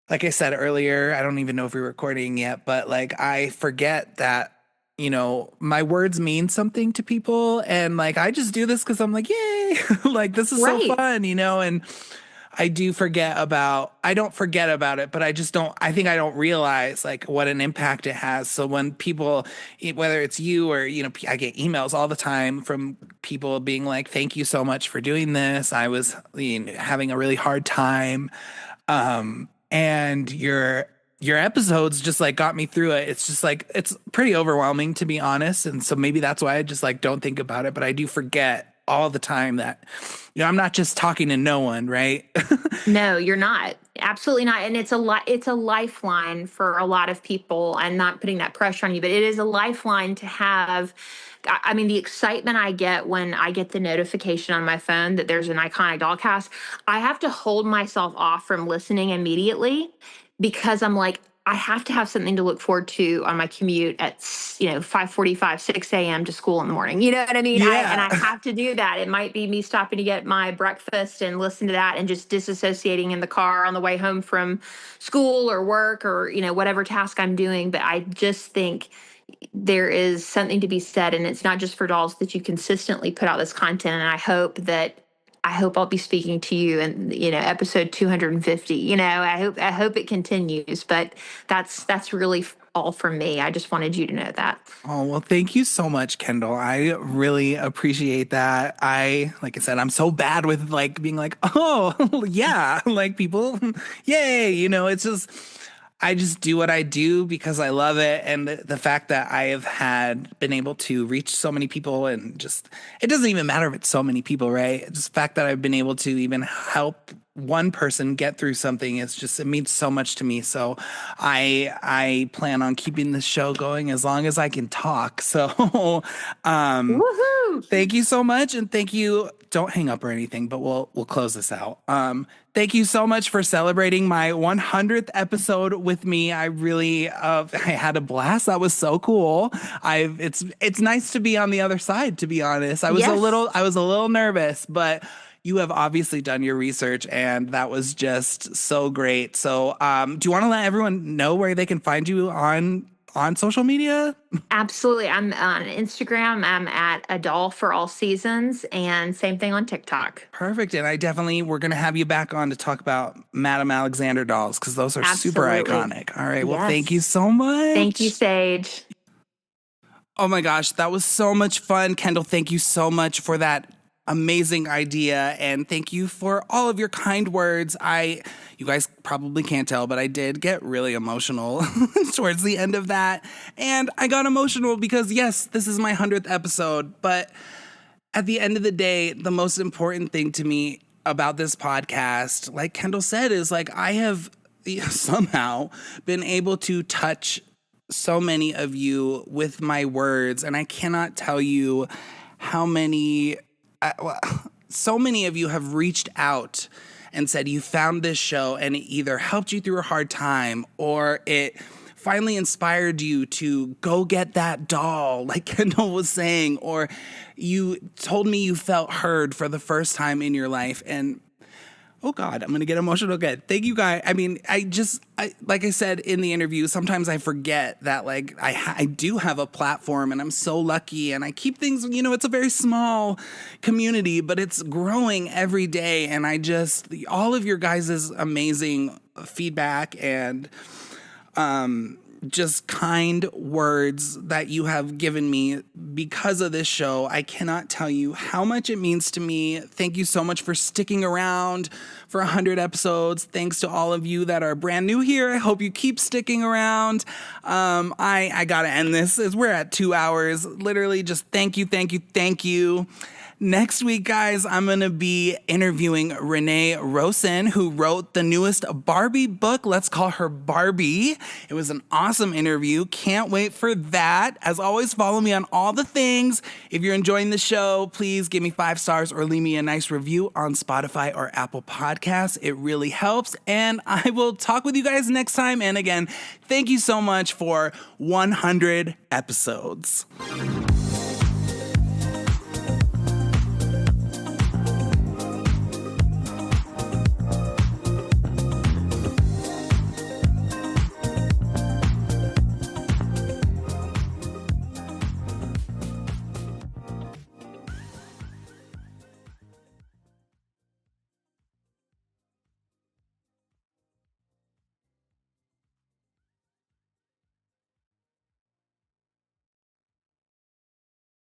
like I said earlier, I don't even know if we're recording yet, but like I forget that, my words mean something to people, and like I just do this because I'm like, yay, like this is so Right. fun, and I don't forget about it, but I think I don't realize like what an impact it has. So when people, whether it's you or, I get emails all the time from people being like, thank you so much for doing this. I was having a really hard time. And your episodes just like got me through it. It's just like, it's pretty overwhelming, to be honest. And so maybe that's why I just like don't think about it, but I do forget all the time that, I'm not just talking to no one, right? No, you're not. Absolutely not. And it's a lifeline for a lot of people. I'm not putting that pressure on you, but it is a lifeline to have. I mean, the excitement I get when I get the notification on my phone that there's an Iconic Dollcast, I have to hold myself off from listening immediately, because I'm like, I have to have something to look forward to on my commute at 5:45, 6 a.m. to school in the morning. You know what I mean? I Yeah. have to do that. It might be me stopping to get my breakfast and listen to that, and just disassociating in the car on the way home from school or work, or whatever task I'm doing. But I just think there is something to be said, and it's not just for dolls, that you consistently put out this content. And I hope I'll be speaking to you in episode 250. I hope it continues. But that's really all from me. I just wanted you to know that. Oh, well, thank you so much, Kendall. I really appreciate that. Like I said, I'm so bad with like being like, oh, yeah, like people, yay. It's just, I just do what I do because I love it. And the fact that I have been able to reach so many people, and just, it doesn't even matter if it's so many people, right? Just the fact that I've been able to even help one person get through something, it means so much to me. So I plan on keeping this show going as long as I can talk. So Woohoo! thank you so much, and thank you. Don't hang up or anything, but we'll close this out. Thank you so much for celebrating my 100th episode with me. I really I had a blast. That was so cool. It's nice to be on the other sid, to be honest. Yes. I was a little nervous, but you have obviously done your research, and that was just so great. So, do you want to let everyone know where they can find you on social media? Absolutely. I'm on Instagram. I'm at A Doll for All Seasons, and same thing on TikTok. Perfect. And we're going to have you back on to talk about Madame Alexander dolls, because those are super Absolutely. iconic. All right. Well, thank you Yes. so Thank you, much. Sage. Oh my gosh, that was so much fun. Kendall, thank you so much for that amazing idea. And thank you for all of your kind words. You guys probably can't tell, but I did get really emotional towards the end of that. And I got emotional because, yes, this is my 100th episode. But at the end of the day, the most important thing to me about this podcast, like Kyndall said, is like I have somehow been able to touch so many of you with my words. And I cannot tell you how many, so many of you have reached out and said you found this show and it either helped you through a hard time or it finally inspired you to go get that doll, like Kyndall was saying, or you told me you felt heard for the first time in your life. And oh God, I'm going to get emotional again. Thank you guys. I mean, like I said in the interview, sometimes I forget that like I do have a platform and I'm so lucky and I keep things, it's a very small community, but it's growing every day. And all of your guys' amazing feedback and, just kind words that you have given me because of this show. I cannot tell you how much it means to me. Thank you so much for sticking around for 100 episodes. Thanks to all of you that are brand new here. I hope you keep sticking around. I gotta end this as we're at 2 hours. Literally just thank you, thank you, thank you. Next week, guys, I'm going to be interviewing Renee Rosen, who wrote the newest Barbie book. Let's call her Barbie. It was an awesome interview. Can't wait for that. As always, follow me on all the things. If you're enjoying the show, please give me 5 stars or leave me a nice review on Spotify or Apple Podcasts. It really helps. And I will talk with you guys next time. And again, thank you so much for 100 episodes.